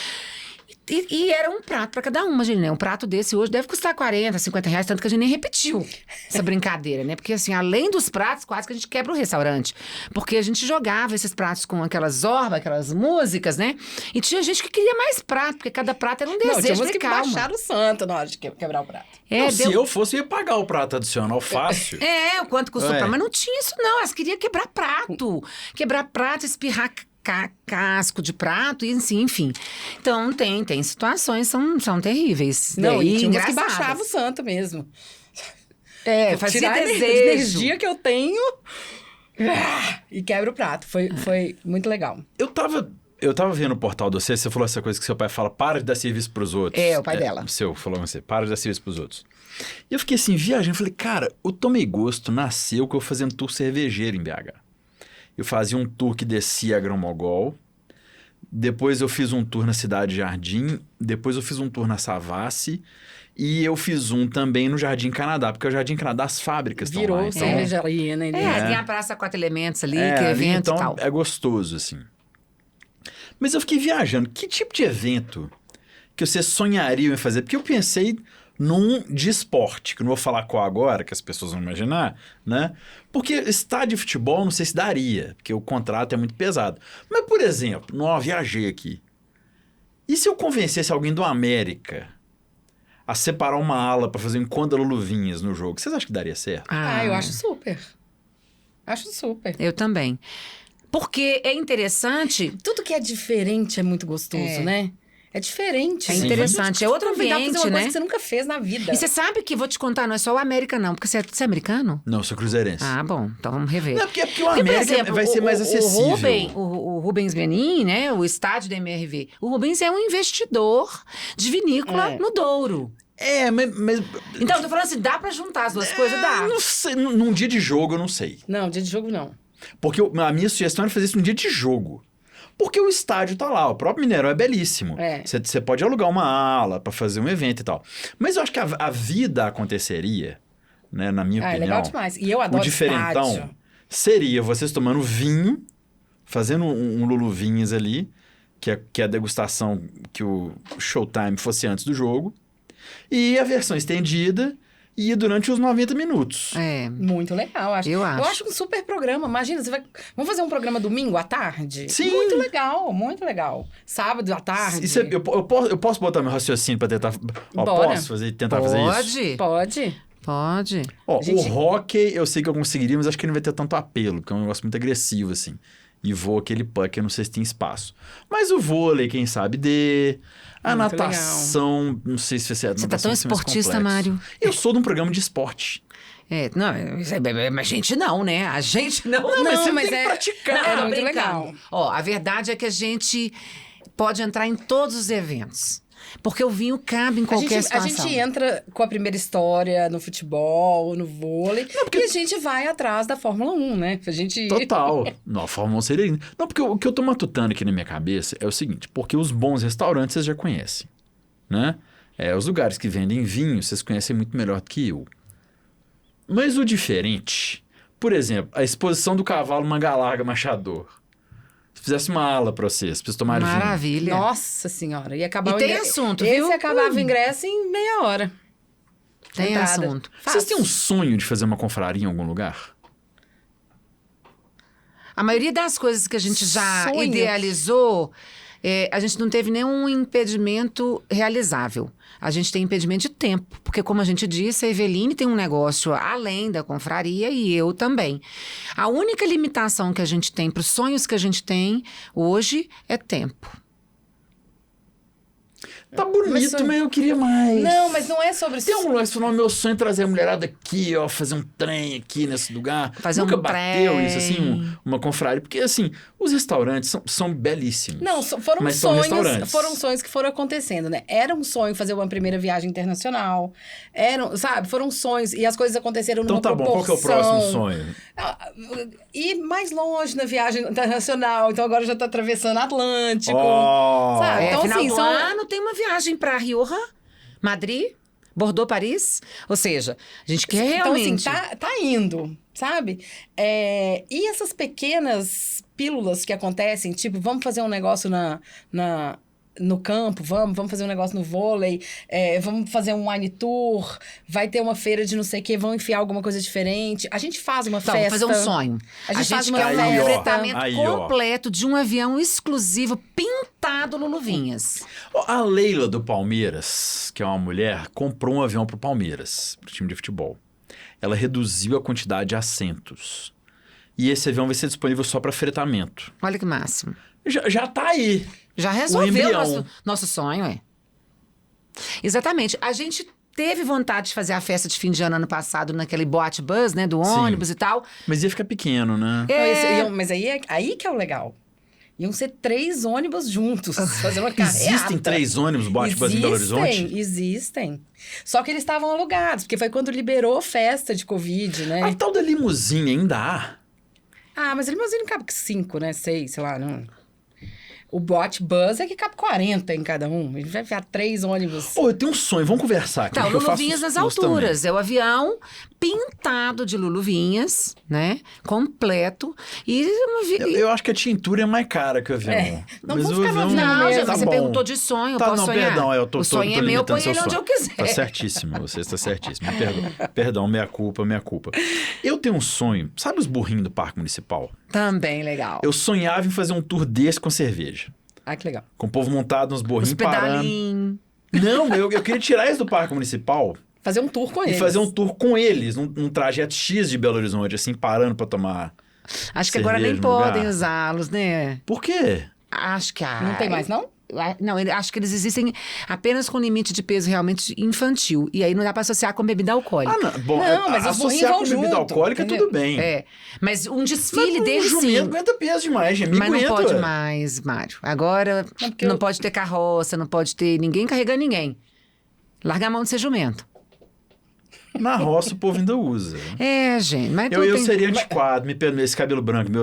E era um prato para cada um, imagina, né? Um prato desse hoje deve custar R$40, R$50, tanto que a gente nem repetiu essa brincadeira, né? Porque assim, além dos pratos, quase que a gente quebra o restaurante. Porque a gente jogava esses pratos com aquelas orbas, aquelas músicas, né? E tinha gente que queria mais prato, porque cada prato era um Não, desejo. tínhamos que calma. baixar o santo na hora de quebrar o prato. Não, se eu fosse, eu ia pagar o prato adicional fácil. O quanto custou Ué. prato. Mas não tinha isso, não. Elas queriam quebrar prato. Quebrar prato, espirrar casco de prato, e assim, enfim. Então, tem situações são terríveis. Não, e tínhamos que engraçadas. baixar o santo mesmo. Fazia Tirar a desejo. energia que eu tenho e quebra o prato. Foi muito legal. Eu tava vendo o portal do você falou essa coisa que seu pai fala, para de dar serviço pros outros. É, o pai dela. O seu falou você, para de dar serviço pros outros. E eu fiquei assim, viajando, falei, cara, o Tomei Gosto nasceu que eu fazia um tour cervejeiro em BH. Eu fazia um tour que descia a Grão-Mogol, depois eu fiz um tour na Cidade Jardim, depois eu fiz um tour na Savassi, e eu fiz um também no Jardim Canadá, porque o Jardim Canadá, as fábricas estão lá. Virou Então, cervejaria, né? Tem a Praça 4 Elementos ali, que é ali, evento então, e tal. é gostoso, assim. Mas eu fiquei viajando. Que tipo de evento que você sonharia em fazer? Porque eu pensei num de esporte, que eu não vou falar qual agora, que as pessoas vão imaginar, né? Porque estádio de futebol, não sei se daria, porque o contrato é muito pesado. Mas, por exemplo, não, viajei aqui. E se eu convencesse alguém do América a separar uma ala para fazer um encontro da Luvinhas no jogo? Vocês acham que daria certo? Eu acho super. Acho super. Eu também. Porque é interessante... Tudo que é diferente é muito gostoso, né? É diferente. É Sim. interessante, é outro Aproveitar pra fazer ambiente, uma coisa né? que você nunca fez na vida. E você sabe que, vou te contar, não é só o América não, porque você é americano? Não, eu sou cruzeirense. Ah, bom, então vamos rever. Não, porque o Porque, América vai ser mais acessível. O Rubens Menin, né, o estádio da MRV, o Rubens é um investidor de vinícola no Douro. Mas Então, eu tô falando assim, dá pra juntar as duas coisas? Dá. não sei, num dia de jogo eu não sei. Não, dia de jogo não. Porque a minha sugestão era fazer isso num dia de jogo. Porque o estádio tá lá, o próprio Mineirão é belíssimo. Você pode alugar uma ala pra fazer um evento e tal. Mas eu acho que a vida aconteceria, né, na minha opinião. É legal demais. E eu O adoro diferentão estádio. seria vocês tomando vinho, fazendo um Luluvinhas ali, que é a degustação que o Showtime fosse antes do jogo, e a versão estendida ia durante os 90 minutos. É. Muito legal, acho. Eu acho. Eu acho um super programa. Imagina, vamos fazer um programa domingo à tarde? Sim. Muito legal, muito legal. Sábado à tarde. Eu posso botar meu raciocínio pra tentar... Bora. Posso tentar fazer isso? Pode? Pode. Ó, Gente- o hockey eu sei que eu conseguiria, mas acho que não vai ter tanto apelo, porque é um negócio muito agressivo, assim. E voa aquele puck, eu não sei se tem espaço. Mas o vôlei, quem sabe, dê. A Muito natação, não sei se vai ser... Você tá tão esportista, Mário. Eu sou de um programa de esporte. Não, mas a gente não, né? A gente não. mas você mas tem que é- praticar. Não, é tô muito brincando. legal. Ó, a verdade é que a gente pode entrar em todos os eventos. Porque o vinho cabe em qualquer A situação. gente entra com a primeira história no futebol, no vôlei, e a gente vai atrás da Fórmula 1, né? A gente... Total. Não, a Fórmula 1 seria lindo. Não, porque o que eu tô matutando aqui na minha cabeça é o seguinte, porque os bons restaurantes vocês já conhecem, né? Os lugares que vendem vinho vocês conhecem muito melhor do que eu. Mas o diferente, por exemplo, a exposição do cavalo manga larga machador. Se fizesse uma ala pra vocês tomarem vinho. Maravilha. Nossa senhora, ia acabar E o tem ingresso. assunto, Esse viu? acabava o ingresso em meia hora. Tem Entrada. assunto. Vocês têm um sonho de fazer uma confraria em algum lugar? A maioria das coisas que a gente já Sonho. idealizou, a gente não teve nenhum impedimento realizável. A gente tem impedimento de tempo, porque como a gente disse, a Eveline tem um negócio além da confraria e eu também. A única limitação que a gente tem para os sonhos que a gente tem hoje é tempo. Tá bonito, mas eu queria mais. Não, mas não é sobre... Tem um lugar que você falou, meu sonho é trazer a mulherada aqui, ó, fazer um trem aqui nesse lugar. Fazer Nunca um bateu trem. isso, assim, uma confraria. Porque, assim, os restaurantes são belíssimos. Não, foram mas são sonhos, restaurantes. foram sonhos que foram acontecendo, né? Era um sonho fazer uma primeira viagem internacional. Foram sonhos e as coisas aconteceram Então numa tá bom, qual que é o proporção. próximo sonho? Ir mais longe na viagem internacional. Então agora já tá atravessando Atlântico. Oh. Sabe? Então, final assim, do são... ano tem uma viagem para Rioja, Madrid, Bordeaux, Paris. Ou seja, a gente quer realmente... Então, assim, tá indo, sabe? E essas pequenas pílulas que acontecem, tipo, vamos fazer um negócio no campo, vamos fazer um negócio no vôlei, vamos fazer um wine tour, vai ter uma feira de não sei o quê, vão enfiar alguma coisa diferente. A gente faz uma Então, festa. fazer um sonho. A gente faz uma quer um Aí, ó. fretamento Aí, ó. completo de um avião exclusivo pintado Luluvinhas. A Leila do Palmeiras, que é uma mulher, comprou um avião pro Palmeiras, pro time de futebol. Ela reduziu a quantidade de assentos. E esse avião vai ser disponível só para fretamento. Olha que máximo. Já tá aí. Já O resolveu embrião. nosso sonho, Exatamente. A gente teve vontade de fazer a festa de fim de ano passado naquele boate bus, né? Do Sim. ônibus e tal. Mas ia ficar pequeno, né? Mas aí que é o legal. Iam ser 3 ônibus juntos, fazer uma carreata. Existem 3 ônibus bate-bus em Belo Horizonte? Existem. Só que eles estavam alugados, porque foi quando liberou festa de Covid, né? A tal da limusine ainda há? Mas ele não cabe 5, né? 6, sei lá, não. O bot bus é que cabe 40 em cada um. Ele vai enfiar 3 ônibus. Eu tenho um sonho, vamos conversar aqui. Tá, o porque eu faço Luluvinhas nas isso alturas. É o avião pintado de Luluvinhas, né? Completo. E Eu acho que a tintura é mais cara que o avião. Não, Mas vamos o ficar no avião... avião Não, mesmo. já Tá você bom. perguntou de sonho, eu Tá, posso não, sonhar. perdão, eu tô o sonho é meu, eu limitando ponho seu ele onde sonho. eu quiser. Tá certíssimo, você está certíssimo. Perdão, minha culpa. Eu tenho um sonho, sabe os burrinhos do Parque Municipal? Também legal. Eu sonhava em fazer um tour desse com cerveja. Que legal. Com o povo montado nos burrinhos Os parando. pedalinhos. Não, eu queria tirar eles do Parque Municipal Fazer um tour com e eles. fazer um tour com eles, num trajeto X de Belo Horizonte, assim, parando pra tomar Acho que agora nem cerveja no lugar. podem usá-los, né? Por quê? Acho que Não tem mais, não? Não, eu acho que eles existem apenas com limite de peso realmente infantil. E aí não dá pra associar com bebida alcoólica. Ah, não. Bom, Não, mas os associar com burrinhos bebida vão alcoólica, junto, tudo bem. É. Mas um desfile Mas deles, o sim. jumento aguenta peso demais, gente. Me Mas não aguenta, pode ué. mais, Mário. Agora porque não pode ter carroça, não pode ter ninguém carregando ninguém. Larga a mão de ser jumento. Na roça o povo ainda usa. É, gente. Mas Eu seria antiquado, me perdoe, esse cabelo branco, meu,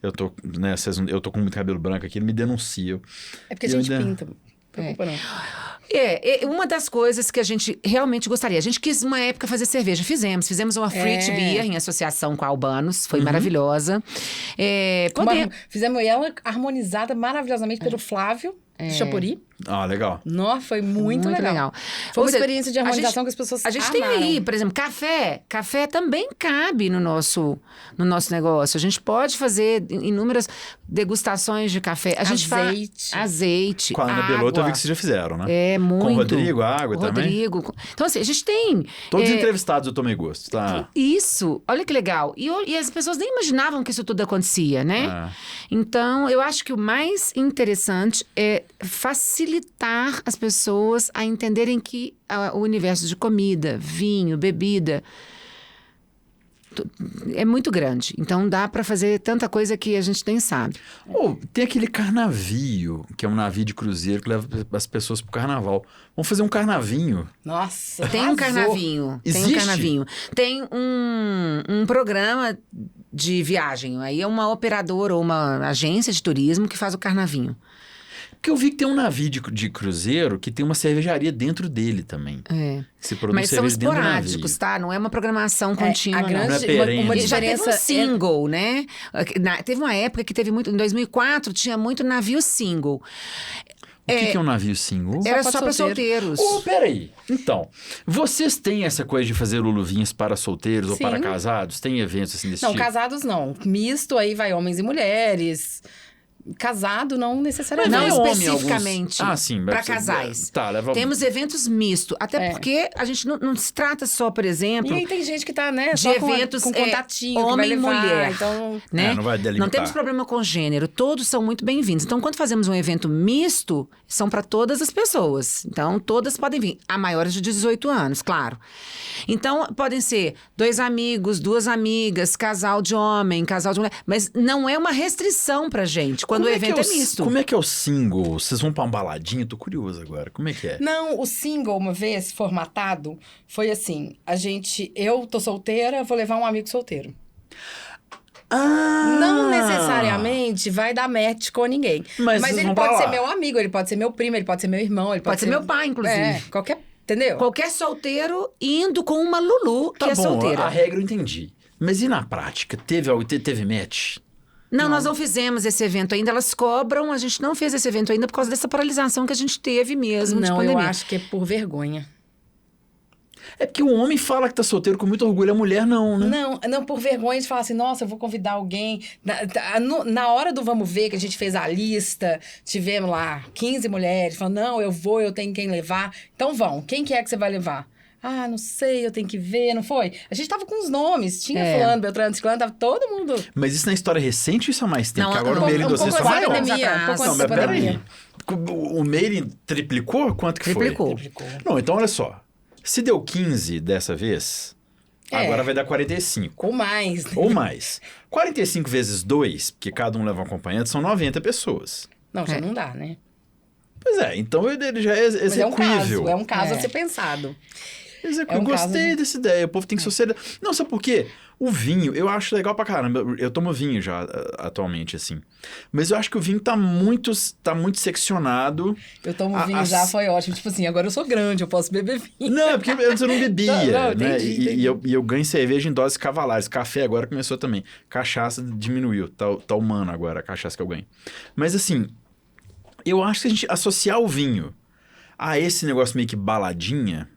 eu tô, né, eu tô com muito cabelo branco aqui, ele me denuncia. É porque a Eu gente ainda- pinta. Não preocupa, não. Uma das coisas que a gente realmente gostaria. A gente quis, uma época, fazer cerveja. Fizemos uma Fruit Beer em associação com a Albanos. Foi maravilhosa. Fizemos ela harmonizada maravilhosamente pelo Flávio de Chapuri. Ah, legal. Nossa, foi muito legal. Foi uma Vamos dizer, experiência de harmonização que as pessoas A gente amaram. tem aí, por exemplo, café. Café também cabe no nosso negócio. A gente pode fazer inúmeras degustações de café. A gente Azeite. faz azeite, Com a Ana água. Belotto eu vi que vocês já fizeram, né? É, muito. Com o Rodrigo, a água também? Rodrigo. Então, assim, a gente tem... Todos os entrevistados eu tomei gosto, tá? Isso, olha que legal. E as pessoas nem imaginavam que isso tudo acontecia, né? É. Então, eu acho que o mais interessante é facilitar as pessoas a entenderem que o universo de comida, vinho, bebida é muito grande. Então, dá para fazer tanta coisa que a gente nem sabe. Oh, tem aquele carnavio, que é um navio de cruzeiro que leva as pessoas pro carnaval. Vamos fazer um carnavinho. Nossa, Tem um arrasou. carnavinho. Existe? Tem um carnavinho. Tem um programa de viagem. Aí é uma operadora ou uma agência de turismo que faz o carnavinho. Porque eu vi que tem um navio de cruzeiro que tem uma cervejaria dentro dele também. É. Que se produz Mas são cerveja dentro do esporádicos, navio. tá? Não é uma programação contínua, a não. grande, Não é perene. uma Já teve diferença um single, né? Teve uma época que teve muito... Em 2004, tinha muito navio single. O que é um navio single? Era pra só para solteiro. solteiros. Peraí. Então, vocês têm essa coisa de fazer luluvinhas para solteiros ou Sim. para casados? Tem eventos assim desse Não, tipo? casados não. Misto, aí vai homens e mulheres. Casado, não necessariamente. Não Mas é homem, especificamente alguns- Ah, sim, para mas- casais. Tá, leva... Temos eventos mistos. Até porque a gente não se trata só, por exemplo... E aí tem gente que tá, né, de só eventos, com contatinho, que vai homem e levar, mulher. então... Né? não vai delimitar. Não temos problema com gênero, todos são muito bem-vindos. Então, quando fazemos um evento misto, são para todas as pessoas. Então, todas podem vir, a maiores de 18 anos, claro. Então, podem ser 2 amigos, 2 amigas, casal de homem, casal de mulher, mas não é uma restrição pra gente quando o evento é misto. Como é que é o single? Vocês vão pra uma baladinha? Tô curioso agora. Como é que é? Não, o single, uma vez formatado, foi assim: eu tô solteira, vou levar um amigo solteiro. Ah! Não necessariamente vai dar match com ninguém. Mas vocês ele vão pra pode ser lá. meu amigo, ele pode ser meu primo, ele pode ser meu irmão, ele Pode ser meu pai, inclusive. É, qualquer. Entendeu? Qualquer solteiro indo com uma Lulu que Tá é bom, solteira. a regra eu entendi. Mas e na prática? Teve match? Não, nós não fizemos esse evento ainda. Elas cobram, a gente não fez esse evento ainda por causa dessa paralisação que a gente teve mesmo de Não, pandemia. eu acho que é por vergonha. É porque o homem fala que tá solteiro com muito orgulho, a mulher não, né? Não, por vergonha de falar assim, nossa, eu vou convidar alguém. Na hora do vamos ver, que a gente fez a lista, tivemos lá 15 mulheres, falando, não, eu tenho quem levar. Então vão, quem que é que você vai levar? Ah, não sei, eu tenho que ver, não foi? A gente tava com os nomes, tinha fulano, Beltrano, Ciclano, tava todo mundo... Mas isso na história recente ou isso há mais tempo? Não, Porque agora um o mailing de pouco vocês antes foi da maior. pandemia, atrás. um pouco Não, antes da mas peraí. pandemia. O mailing triplicou? Quanto que Triplicou. Triplicou. foi? Não, então olha só. Se deu 15 dessa vez, agora vai dar 45. Ou mais, né? Ou mais. 45 vezes 2, porque cada um leva um acompanhante, são 90 pessoas. Não, já não dá, né? Pois é, então ele já é Mas é um execuível. caso, a ser pensado. Eu caso gostei dessa ideia. O povo tem que sociedade. Não, sabe por quê? O vinho, eu acho legal pra caramba. Eu tomo vinho já atualmente, assim. Mas eu acho que o vinho tá muito seccionado. Eu tomo vinho já, foi ótimo. Tipo assim, agora eu sou grande, eu posso beber vinho. Não, é porque antes eu não bebia, Não, né? entendi. E eu ganho cerveja em doses cavalares. Café agora começou também. Cachaça diminuiu. Tá humano agora a cachaça que eu ganho. Mas assim, eu acho que a gente associar o vinho a esse negócio meio que baladinha,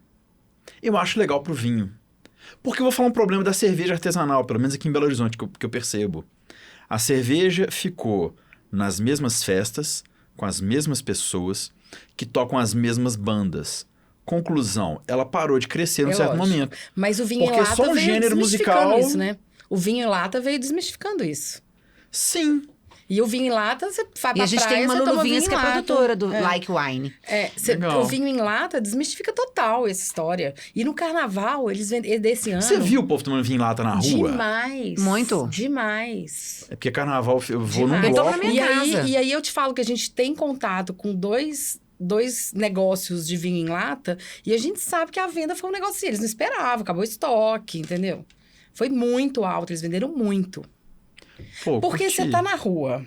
eu acho legal pro vinho. Porque eu vou falar um problema da cerveja artesanal, pelo menos aqui em Belo Horizonte, que eu percebo. A cerveja ficou nas mesmas festas, com as mesmas pessoas, que tocam as mesmas bandas. Conclusão, ela parou de crescer num certo lógico. momento. Mas o vinho Porque em lata só um veio gênero desmistificando musical- isso, né? O vinho em lata veio desmistificando isso. Sim, E o vinho em lata, você vai E pra a gente praia, tem uma você toma Lulu vinho Vinhas em que é lata. produtora do Like Wine. Legal. O vinho em lata desmistifica total essa história. E no carnaval, eles vendem desse ano... Você viu o povo tomando vinho em lata na rua? Demais. Muito. Demais. É porque carnaval, eu vou Demais. num Eu tomo bloco... na minha casa. E aí eu te falo que a gente tem contato com dois negócios de vinho em lata e a gente sabe que a venda foi um negócio assim, eles não esperavam, acabou o estoque, entendeu? Foi muito alto, eles venderam muito. Pô, Porque curti. você tá na rua.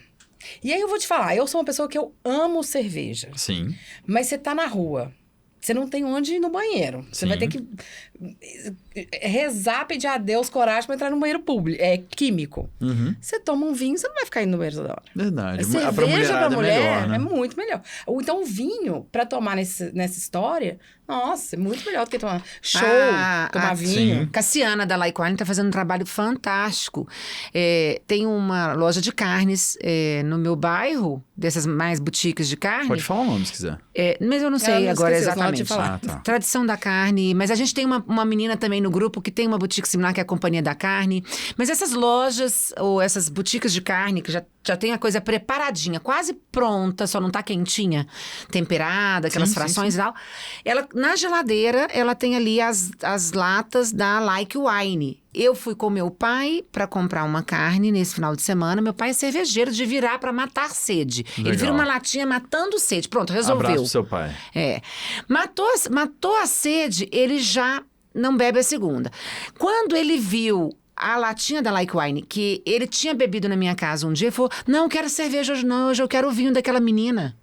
E aí eu vou te falar, eu sou uma pessoa que eu amo cerveja, Sim. mas você tá na rua. Você não tem onde ir no banheiro. Você vai Sim. ter que rezar, pedir a Deus coragem pra entrar no banheiro público. É químico. Uhum. Você toma um vinho, você não vai ficar indo no banheiro toda hora. Verdade. A cerveja pra mulherada mulher é melhor, né? é muito melhor. Ou então o vinho, pra tomar nessa história, nossa, é muito melhor do que tomar show, tomar vinho. sim. Cassiana da Like Wine tá fazendo um trabalho fantástico. Tem uma loja de carnes no meu bairro, dessas mais boutiques de carne. Pode falar o nome se quiser. Mas eu não sei Ela não agora esqueceu, senão ela te exatamente. falar. Ah, tá. Tradição da carne. Mas a gente tem uma menina também no grupo que tem uma boutique similar, que é a Companhia da Carne. Mas essas lojas ou essas boutiques de carne que já tem a coisa preparadinha, quase pronta, só não tá quentinha, temperada, aquelas Sim, sim, frações e tal. Ela, na geladeira, ela tem ali as latas da Like Wine. Eu fui com meu pai para comprar uma carne nesse final de semana. Meu pai é cervejeiro de virar para matar sede. Ele Legal. vira uma latinha matando sede. Pronto, resolveu. Abraço pro seu pai. Matou a sede, ele já não bebe a segunda. Quando ele viu a latinha da Like Wine, que ele tinha bebido na minha casa um dia, ele falou, não quero cerveja hoje não, hoje eu quero o vinho daquela menina.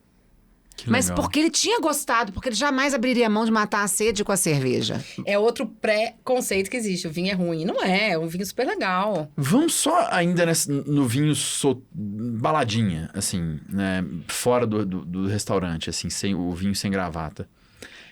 Que Mas legal. porque ele tinha gostado, porque ele jamais abriria a mão de matar a sede com a cerveja. É outro pré-conceito que existe. O vinho é ruim. Não é um vinho super legal. Vamos só ainda no vinho baladinha, assim, né? Fora do restaurante, assim, sem o vinho sem gravata.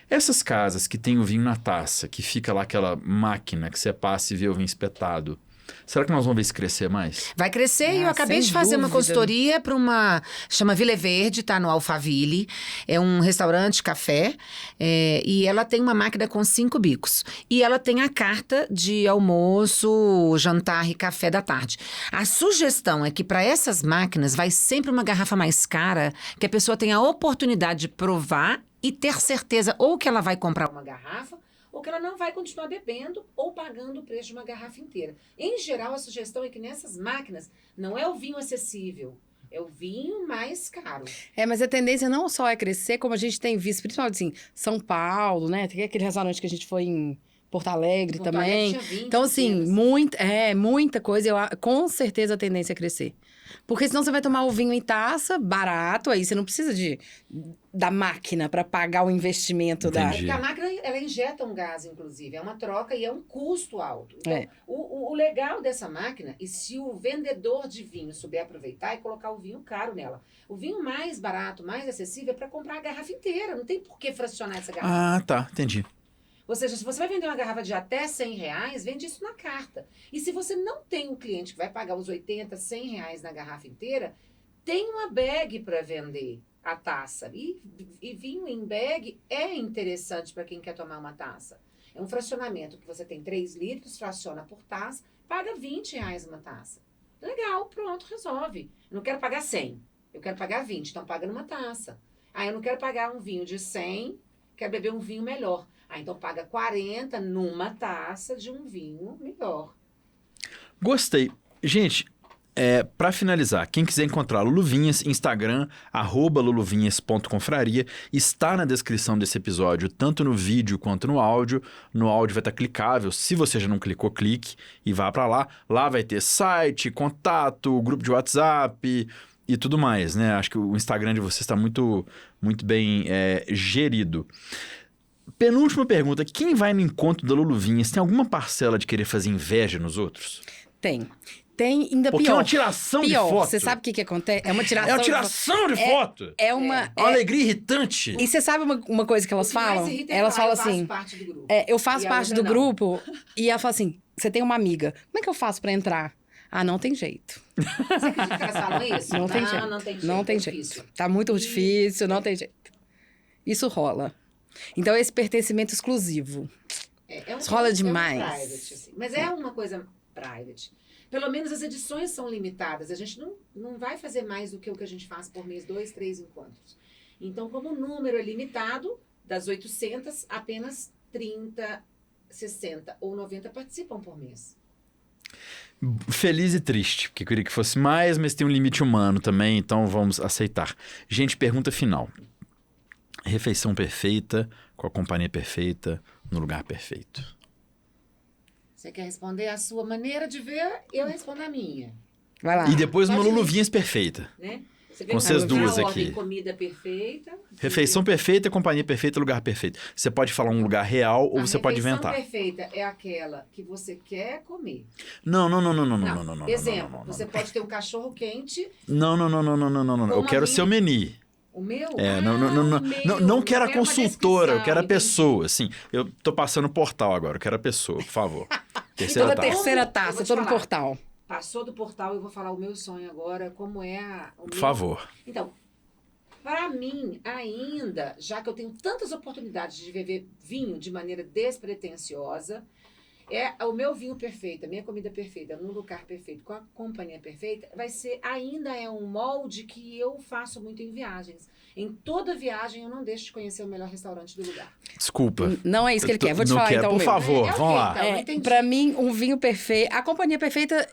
Essas casas que tem o vinho na taça, que fica lá aquela máquina que você passa e vê o vinho espetado. Será que nós vamos ver isso crescer mais? Vai crescer e eu acabei sem de fazer uma dúvida. consultoria para chama Vila Verde, tá no Alphaville. É um restaurante, café, e ela tem uma máquina com 5 bicos. E ela tem a carta de almoço, jantar e café da tarde. A sugestão é que para essas máquinas vai sempre uma garrafa mais cara, que a pessoa tenha a oportunidade de provar e ter certeza ou que ela vai comprar uma garrafa, ou que ela não vai continuar bebendo ou pagando o preço de uma garrafa inteira. Em geral, a sugestão é que nessas máquinas não é o vinho acessível, é o vinho mais caro. Mas a tendência não só é crescer, como a gente tem visto, principalmente assim, São Paulo, né? Tem aquele restaurante que a gente foi em Porto Alegre Porto também. Alegre tinha 20 Então, assim, cenas. muita coisa. Com certeza a tendência é crescer. Porque senão você vai tomar o vinho em taça, barato, aí você não precisa da máquina para pagar o investimento da... Entendi. Porque a máquina, ela injeta um gás, inclusive. É uma troca e é um custo alto. Então, É. o legal dessa máquina, e se o vendedor de vinho souber aproveitar, é colocar o vinho caro nela. O vinho mais barato, mais acessível, é para comprar a garrafa inteira. Não tem por que fracionar essa garrafa. Ah, tá. Entendi. Ou seja, se você vai vender uma garrafa de até R$100, vende isso na carta. E se você não tem um cliente que vai pagar os R$80, R$100 na garrafa inteira, tem uma bag para vender a taça. E vinho em bag é interessante para quem quer tomar uma taça. É um fracionamento que você tem 3 litros, fraciona por taça, paga R$20 uma taça. Legal, pronto, resolve. Eu não quero pagar 100, eu quero pagar 20, então paga numa taça. Eu não quero pagar um vinho de 100, quero beber um vinho melhor. Então paga 40 numa taça de um vinho melhor. Gostei. Gente, para finalizar, quem quiser encontrar Lulu Vinhas, Instagram, @luluvinhas.confraria, está na descrição desse episódio, tanto no vídeo quanto no áudio. No áudio vai estar clicável, se você já não clicou, clique e vá para lá. Lá vai ter site, contato, grupo de WhatsApp e tudo mais, né? Acho que o Instagram de vocês está muito, muito bem gerido. Penúltima pergunta, quem vai no encontro da Lulu Vinhas tem alguma parcela de querer fazer inveja nos outros? Tem ainda Porque pior. é uma tiração pior, de foto. Você sabe o que acontece? É uma tiração. É uma tiração de foto. É uma... É uma alegria irritante. E você sabe uma coisa que elas falam? Elas falam assim... parte do grupo. Eu faço E a parte outra do não. grupo e ela fala assim, você tem uma amiga, como é que eu faço pra entrar? Não tem jeito. Você acredita que elas falam isso? Não tem jeito. Não tem jeito. Não tem é jeito. difícil. Tá muito difícil, não tem jeito. Isso rola. Então, esse pertencimento exclusivo. Isso rola demais. private, assim. Mas é uma coisa private. Pelo menos as edições são limitadas. A gente não vai fazer mais do que o que a gente faz por mês, 2, 3 encontros. Então, como o número é limitado, das 800, apenas 30, 60 ou 90 participam por mês. Feliz e triste, porque eu queria que fosse mais, mas tem um limite humano também, então vamos aceitar. Gente, pergunta final. Refeição perfeita, com a companhia perfeita, no lugar perfeito. Você quer responder a sua maneira de ver, eu respondo a minha. Vai lá. E depois uma Pode ir. Luluvinhas perfeita. Né? Você Com vocês duas ordem, aqui. Comida perfeita. Refeição perfeita, companhia perfeita, lugar perfeito. Você pode falar um lugar real ou você pode inventar. A refeição perfeita é aquela que você quer comer. Não. Exemplo, você pode ter um cachorro quente. Não. Eu quero o seu menu. O meu? Não quero a quero uma consultora, eu quero a descrição, pessoa, assim. Eu tô passando o portal agora, eu quero a pessoa, por favor. Terceira Toda etapa. terceira Eu taça, vou te tô no falar. portal. Passou do portal, eu vou falar o meu sonho agora, como é o meu... Por favor. Então, para mim, ainda, já que eu tenho tantas oportunidades de beber vinho de maneira despretensiosa, é o meu vinho perfeito, a minha comida perfeita, no lugar perfeito, com a companhia perfeita, ainda é um molde que eu faço muito em viagens. Em toda viagem, eu não deixo de conhecer o melhor restaurante do lugar. Desculpa. Não é isso que ele quer. Vou te Não falar quero, então. por o meu. favor, É o vamos quê, lá. então? Não entendi. Pra mim, um vinho perfeito. A companhia perfeita.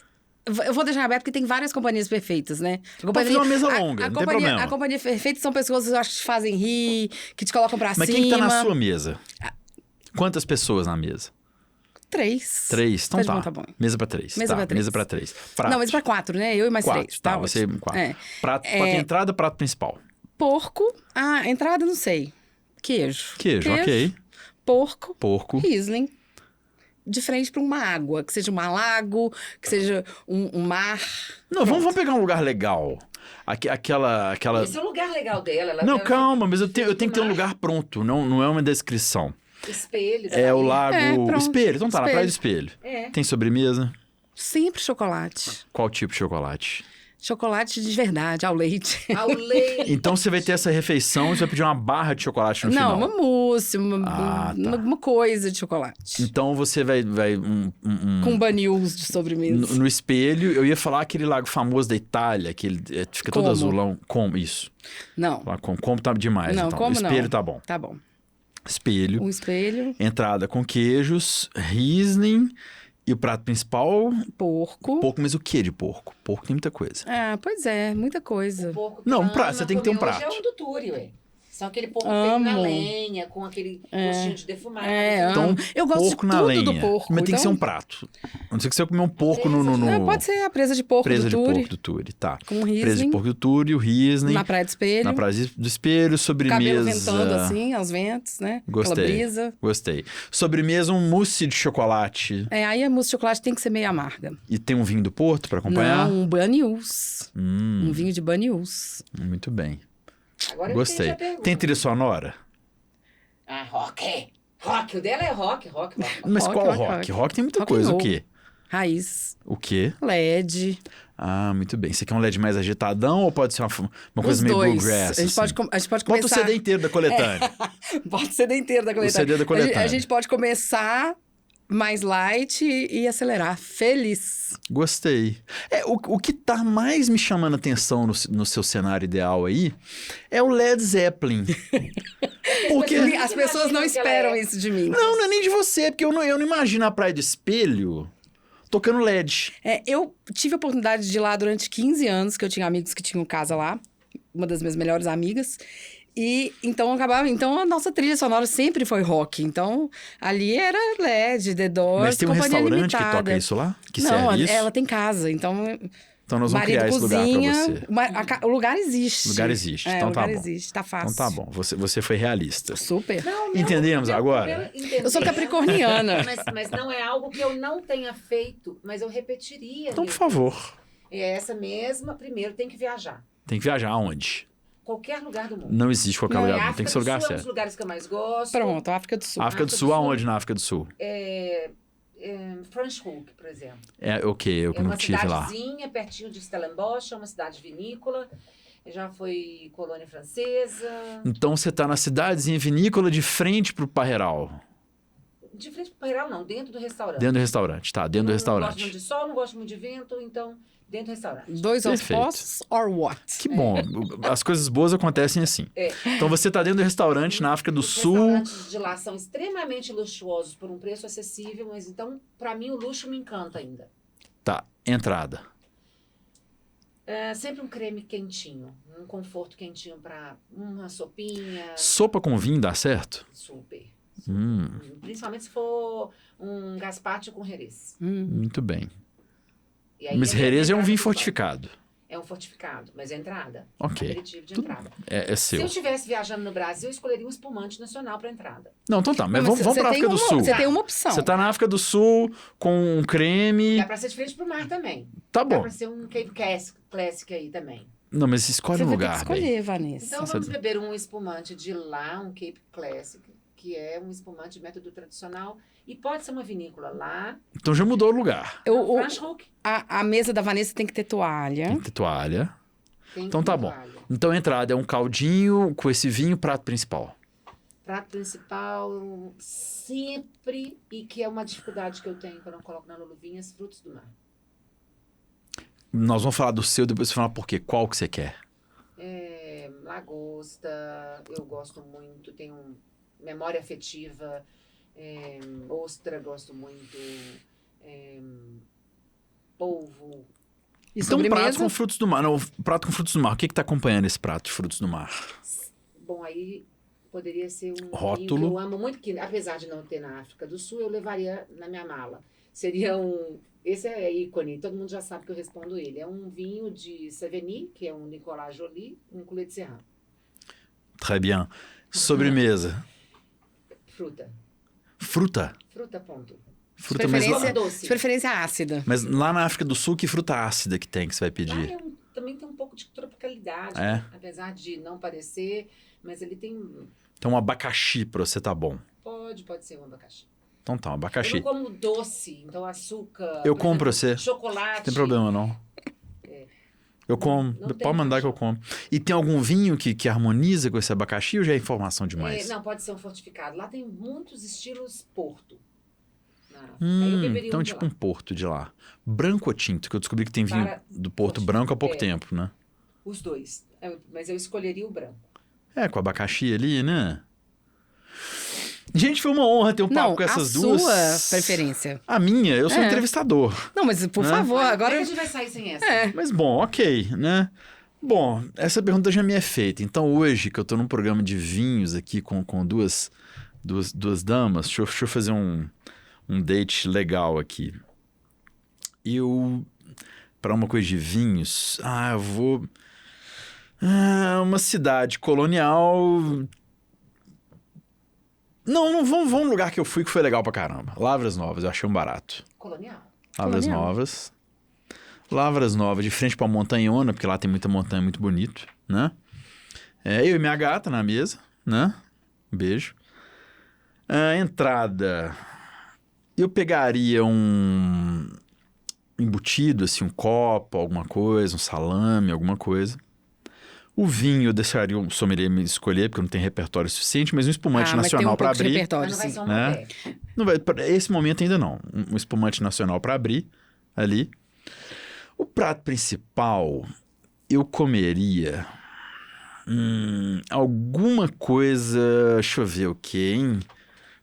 Eu vou deixar aberto porque tem várias companhias perfeitas, né? Pode fazer uma mesa longa, não tem problema. A companhia perfeita são pessoas que eu acho que te fazem rir, que te colocam pra Mas cima. quem que tá na sua mesa? Quantas pessoas na mesa? 3. 3, então Tá de tá. bom, tá bom. Mesa pra 3. Mesa pra três. Mesa pra 3. Prato. Não, mas pra 4, né? Eu e mais 4, 3. tá, ótimo. você 4. É. Prato entrada, prato principal. Porco. Ah, entrada, não sei. Queijo. Queijo, ok. Porco. Porco. Riesling. De frente pra uma água. Que seja um lago, que seja um mar. Não, vamos pegar um lugar legal. Aquela... Esse é o lugar legal dela. Não, calma, mas eu tenho que ter um lugar pronto, não é uma descrição. Espelho. É o lago... pronto. Espelho, então tá, na Espelho. praia do Espelho. É. Tem sobremesa? Sempre chocolate. Qual tipo de chocolate? Chocolate de verdade, ao leite. Ao leite. Então você vai ter essa refeição e você vai pedir uma barra de chocolate no Não, final. uma mousse, tá. uma coisa de chocolate. Então você vai Com banils de sobremesa. no espelho, eu ia falar aquele lago famoso da Itália, que ele fica todo Como? azulão. Como? Isso. Não, Lá, como tá demais, não, então. como não? Espelho tá bom. Tá bom. Espelho. Um espelho, Entrada com queijos, Riesling e o prato principal, porco. porco, mas o que de porco? Porco tem muita coisa. Ah, pois é, muita coisa. Porco Não, ama prato, você tem que ter um comer prato. hoje é o do Túri, ué. São aquele porco feito na Amo. lenha, com aquele gostinho de defumado. Então, amo. Eu gosto de porco na tudo lenha. do porco. Mas tem que então- ser um prato. Não sei que você comer um porco no... Não, pode ser a presa de porco Presa do de Turi, porco do Turi, tá. com Presa de Riesling, porco do Turi, o Riesling. na praia do espelho. Na praia do espelho, Cabelo sobremesa... ventando assim, aos ventos, né? Aquela Gostei, brisa. gostei. Sobremesa, um mousse de chocolate. Aí a mousse de chocolate tem que ser meio amarga. E tem um vinho do Porto pra acompanhar? Não, um Banyuls. Um vinho de Banyuls. Muito bem. Agora eu Gostei. entendi a pergunta. Tem trilha sonora? Ah, rock. Rock, o dela é rock. Mas Rock, qual rock, rock? rock. Rock tem muita Rock and coisa. O roll. quê? Raiz, O quê? LED, Ah, muito bem. Você quer um LED mais agitadão ou pode ser uma coisa os meio dois. bluegrass? A gente pode Bota começar... o CD inteiro da coletânea. Bota o CD inteiro da coletânea. CD da coletânea. A gente pode começar mais light e acelerar. Feliz. Gostei. O que tá mais me chamando a atenção no seu cenário ideal aí é o Led Zeppelin. Porque... As pessoas não esperam isso de mim. Não é nem de você, porque eu não imagino a Praia do Espelho tocando LED. Eu tive a oportunidade de ir lá durante 15 anos, que eu tinha amigos que tinham casa lá. Uma das minhas melhores amigas. E então a nossa trilha sonora sempre foi rock. Então, ali era LED, The Doors, Mas tem um Companhia restaurante Limitada. que toca isso lá? Que Não, serve isso? ela tem casa. Então, Então nós vamos marido criar esse lugar cozinha. pra você. O lugar existe. O lugar existe, É, então o tá lugar bom. existe, tá fácil. Então tá bom, você foi realista. Super. Entendemos agora? Eu sou capricorniana. Mas não é algo que eu não tenha feito, mas eu repetiria. Então, por mesmo. favor. É essa mesma, primeiro tem que viajar. Tem que viajar aonde? Qualquer lugar do mundo. Não existe qualquer Não, lugar, tem que ser o lugar É um dos certo. lugares que eu mais gosto. Pronto, África do Sul. África do África Sul, do Sul. aonde na África do Sul? Franschhoek, por exemplo. É o quê? Eu É não uma tive lá. cidadezinha pertinho de Stellenbosch, é uma cidade vinícola. Já foi colônia francesa. Então você tá na cidadezinha vinícola de frente pro Parreiral. De frente pro painel, não, dentro do restaurante. Dentro do restaurante, tá, dentro do Não restaurante. gosto muito de sol, não gosto muito de vento, então, dentro do restaurante. Dois Perfeito. opostos or what? Que bom, as coisas boas acontecem assim. É. Então você tá dentro do restaurante na África do Os Sul. restaurantes de lá são extremamente luxuosos por um preço acessível, mas então, pra mim, o luxo me encanta ainda. Tá, entrada. É sempre um creme quentinho, um conforto quentinho pra uma sopinha, Sopa com vinho dá certo? super. Principalmente se for um gazpacho com herês. Muito bem. E aí Mas é Jerez é um entrada vinho do fortificado. É um fortificado, mas é entrada. Ok. Aperitivo de Tudo- entrada. É Se seu. eu estivesse viajando no Brasil, eu escolheria um espumante nacional para entrada. Não, então tá, mas Não, vamos você pra tem África do uma- Sul. Você tem uma opção. Você tá na África do Sul com um creme. Dá para ser de frente pro mar também. Tá Dá bom. para ser um Cape Classic aí também. Não, mas escolhe Você um vai ter que lugar, velho. escolher, Vanessa. Então vamos beber um espumante de lá, um Cape Classic, que é um espumante de método tradicional. E pode ser uma vinícola lá. Então já mudou o lugar. Franschhoek. A mesa da Vanessa tem que ter toalha. Tem que ter toalha. Tem Então tá bom. toalha. Então a entrada é um caldinho com esse vinho, prato principal. Prato principal, sempre, e que é uma dificuldade que eu tenho quando eu coloco na Luluvinhas, frutos do mar. Nós vamos falar do seu, depois você fala por quê. Qual que você quer? Lagosta, eu gosto muito, tenho memória afetiva, ostra, gosto muito, polvo. E Então prato sobremesa? com frutos do mar. Não, prato com frutos do mar. O que que tá acompanhando esse prato de frutos do mar? Bom, aí poderia ser um vinho Rótulo. que eu amo muito, que apesar de não ter na África do Sul, eu levaria na minha mala. Seria um... Esse é ícone, todo mundo já sabe que eu respondo ele. É um vinho de Savigny, que é um Nicolas Joly, um Coulet de Serrano. Très bien. Sobremesa. Fruta. Fruta. Fruta, ponto. Fruta, mas Preferência- lá, doce. De preferência ácida. mas lá na África do Sul, que fruta ácida que tem que você vai Lá pedir? também tem um pouco de tropicalidade, É? né? Apesar de não parecer, mas ele tem... Então um abacaxi pra você tá bom. Pode ser um abacaxi. Então tá, um Eu abacaxi. não como doce, então açúcar... Eu por como pra exemplo, você. Chocolate. Não tem problema, não. Eu como. não tem Pode mandar que eu paixão. como. E tem algum vinho que harmoniza com esse abacaxi ou já é informação demais? Não, pode ser um fortificado. Lá tem muitos estilos Porto. Na África. Aí eu beberia Então um de tipo lá. um Porto de lá. Branco ou tinto? Que eu descobri que tem vinho Para do Porto fortificar. branco há pouco É. tempo, né? Os dois. Mas eu escolheria o branco. É, com abacaxi ali, né? Gente, foi uma honra ter um papo Não, com essas a duas. sua preferência. A minha, eu sou É. entrevistador. Não, mas por Né? favor, Como é agora... que a gente vai sair sem essa? Mas bom, ok, né? Bom, essa pergunta já me é feita. Então hoje, que eu tô num programa de vinhos aqui com duas damas, deixa eu fazer um date legal aqui. Para uma coisa de vinhos, eu vou... uma cidade colonial... Não, vamos num lugar que eu fui que foi legal pra caramba. Lavras Novas, eu achei um barato. Colonial. Lavras Colonial. Novas. Lavras Novas, de frente pra Montanhona, porque lá tem muita montanha, muito bonito, né? Eu e minha gata na mesa, né? Um beijo. Entrada. Eu pegaria um embutido, assim, um copo, alguma coisa, um salame, alguma coisa. O vinho eu deixaria o sommelier me escolher, porque eu não tenho repertório suficiente, mas um espumante mas tem nacional um pra pouco de abrir. repertório, Mas não vai sim. ser um né? Malbec. Não vai, pra esse momento ainda não. Um espumante nacional para abrir ali. O prato principal, eu comeria alguma coisa. Deixa eu ver o que, hein?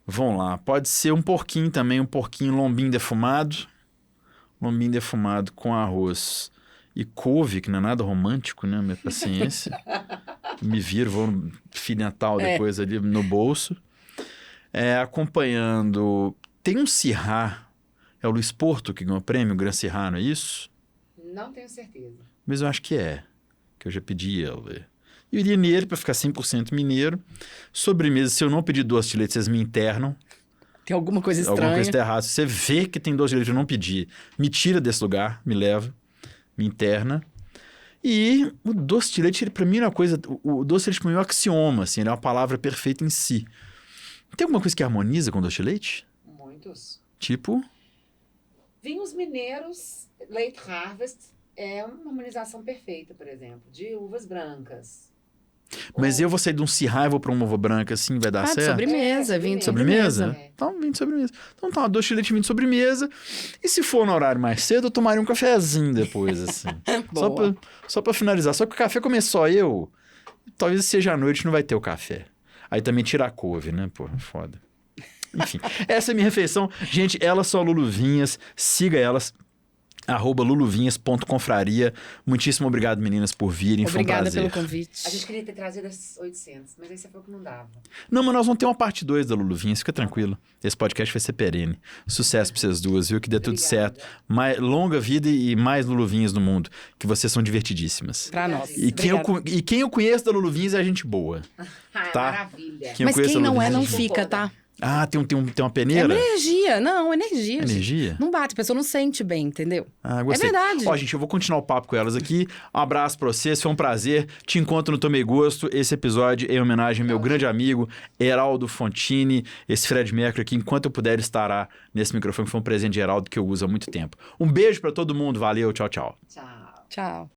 Vamos lá. Pode ser um porquinho também, um porquinho lombinho defumado. Lombinho defumado com arroz e couve, que não é nada romântico, né? Minha paciência. Me viro, vou no finetal depois ali no bolso. Acompanhando... Tem um Syrah, é o Luiz Porto que ganhou o prêmio, o Gran Syrah, não é isso? Não tenho certeza. Mas eu acho que é, que eu já pedi ele. Eu iria nele para ficar 100% mineiro. Sobremesa, se eu não pedir doce de leite, vocês me internam. Tem alguma coisa estranha. Alguma coisa está errada. Se você vê que tem doce de leite e eu não pedir, me tira desse lugar, me leva, me interna. E o doce de leite, ele, para mim, é uma coisa... O doce de leite, para mim, é um axioma, assim, ele é uma palavra perfeita em si. Tem alguma coisa que harmoniza com doce de leite? Muitos. Tipo... Vinhos mineiros, Late Harvest, é uma harmonização perfeita, por exemplo, de uvas brancas. Mas eu vou sair de um cirra e vou pra uma uva branca, assim, vai dar De certo? sobremesa, vinho de Sobremesa? sobremesa. Então, vinho de sobremesa. Então tá, doce de leite e vinho de sobremesa. E se for no horário mais cedo, eu tomaria um cafezinho depois, assim. Boa. Só pra finalizar. Só que o café começou eu, talvez seja à noite, não vai ter o café. Aí também tira a couve, né? Pô, foda. Enfim, essa é a minha refeição. Gente, elas são Luluvinhas. Siga elas. @luluvinhas.confraria. Muitíssimo obrigado, meninas, por virem. Obrigada Foi um pelo prazer. convite. A gente queria ter trazido as 800, mas aí você falou que não dava. Não, mas nós vamos ter uma parte 2 da Luluvinhas, fica tranquilo. Esse podcast vai ser perene. Sucesso pra vocês duas, viu? Que dê tudo certo. Longa vida e mais Luluvinhas no mundo, que vocês são divertidíssimas. Pra nós. E quem eu conheço da Luluvinhas é gente boa. Tá? Maravilha. Quem eu Mas conheço quem da não é, Luluvinhas não gente boa. fica, tá? Ah, tem uma É peneira? energia. Não, energia. gente. Energia? Não bate, a pessoa não sente bem, entendeu? Ah, gostei. É verdade. Ó, gente, eu vou continuar o papo com elas aqui. Um abraço pra vocês, foi um prazer. Te encontro no Tomei Gosto. Esse episódio é em homenagem ao meu grande amigo, Heraldo Fontini. Esse Fred Mercury aqui, enquanto eu puder, estará nesse microfone. Foi um presente de Heraldo que eu uso há muito tempo. Um beijo pra todo mundo. Valeu, tchau, tchau. Tchau. Tchau.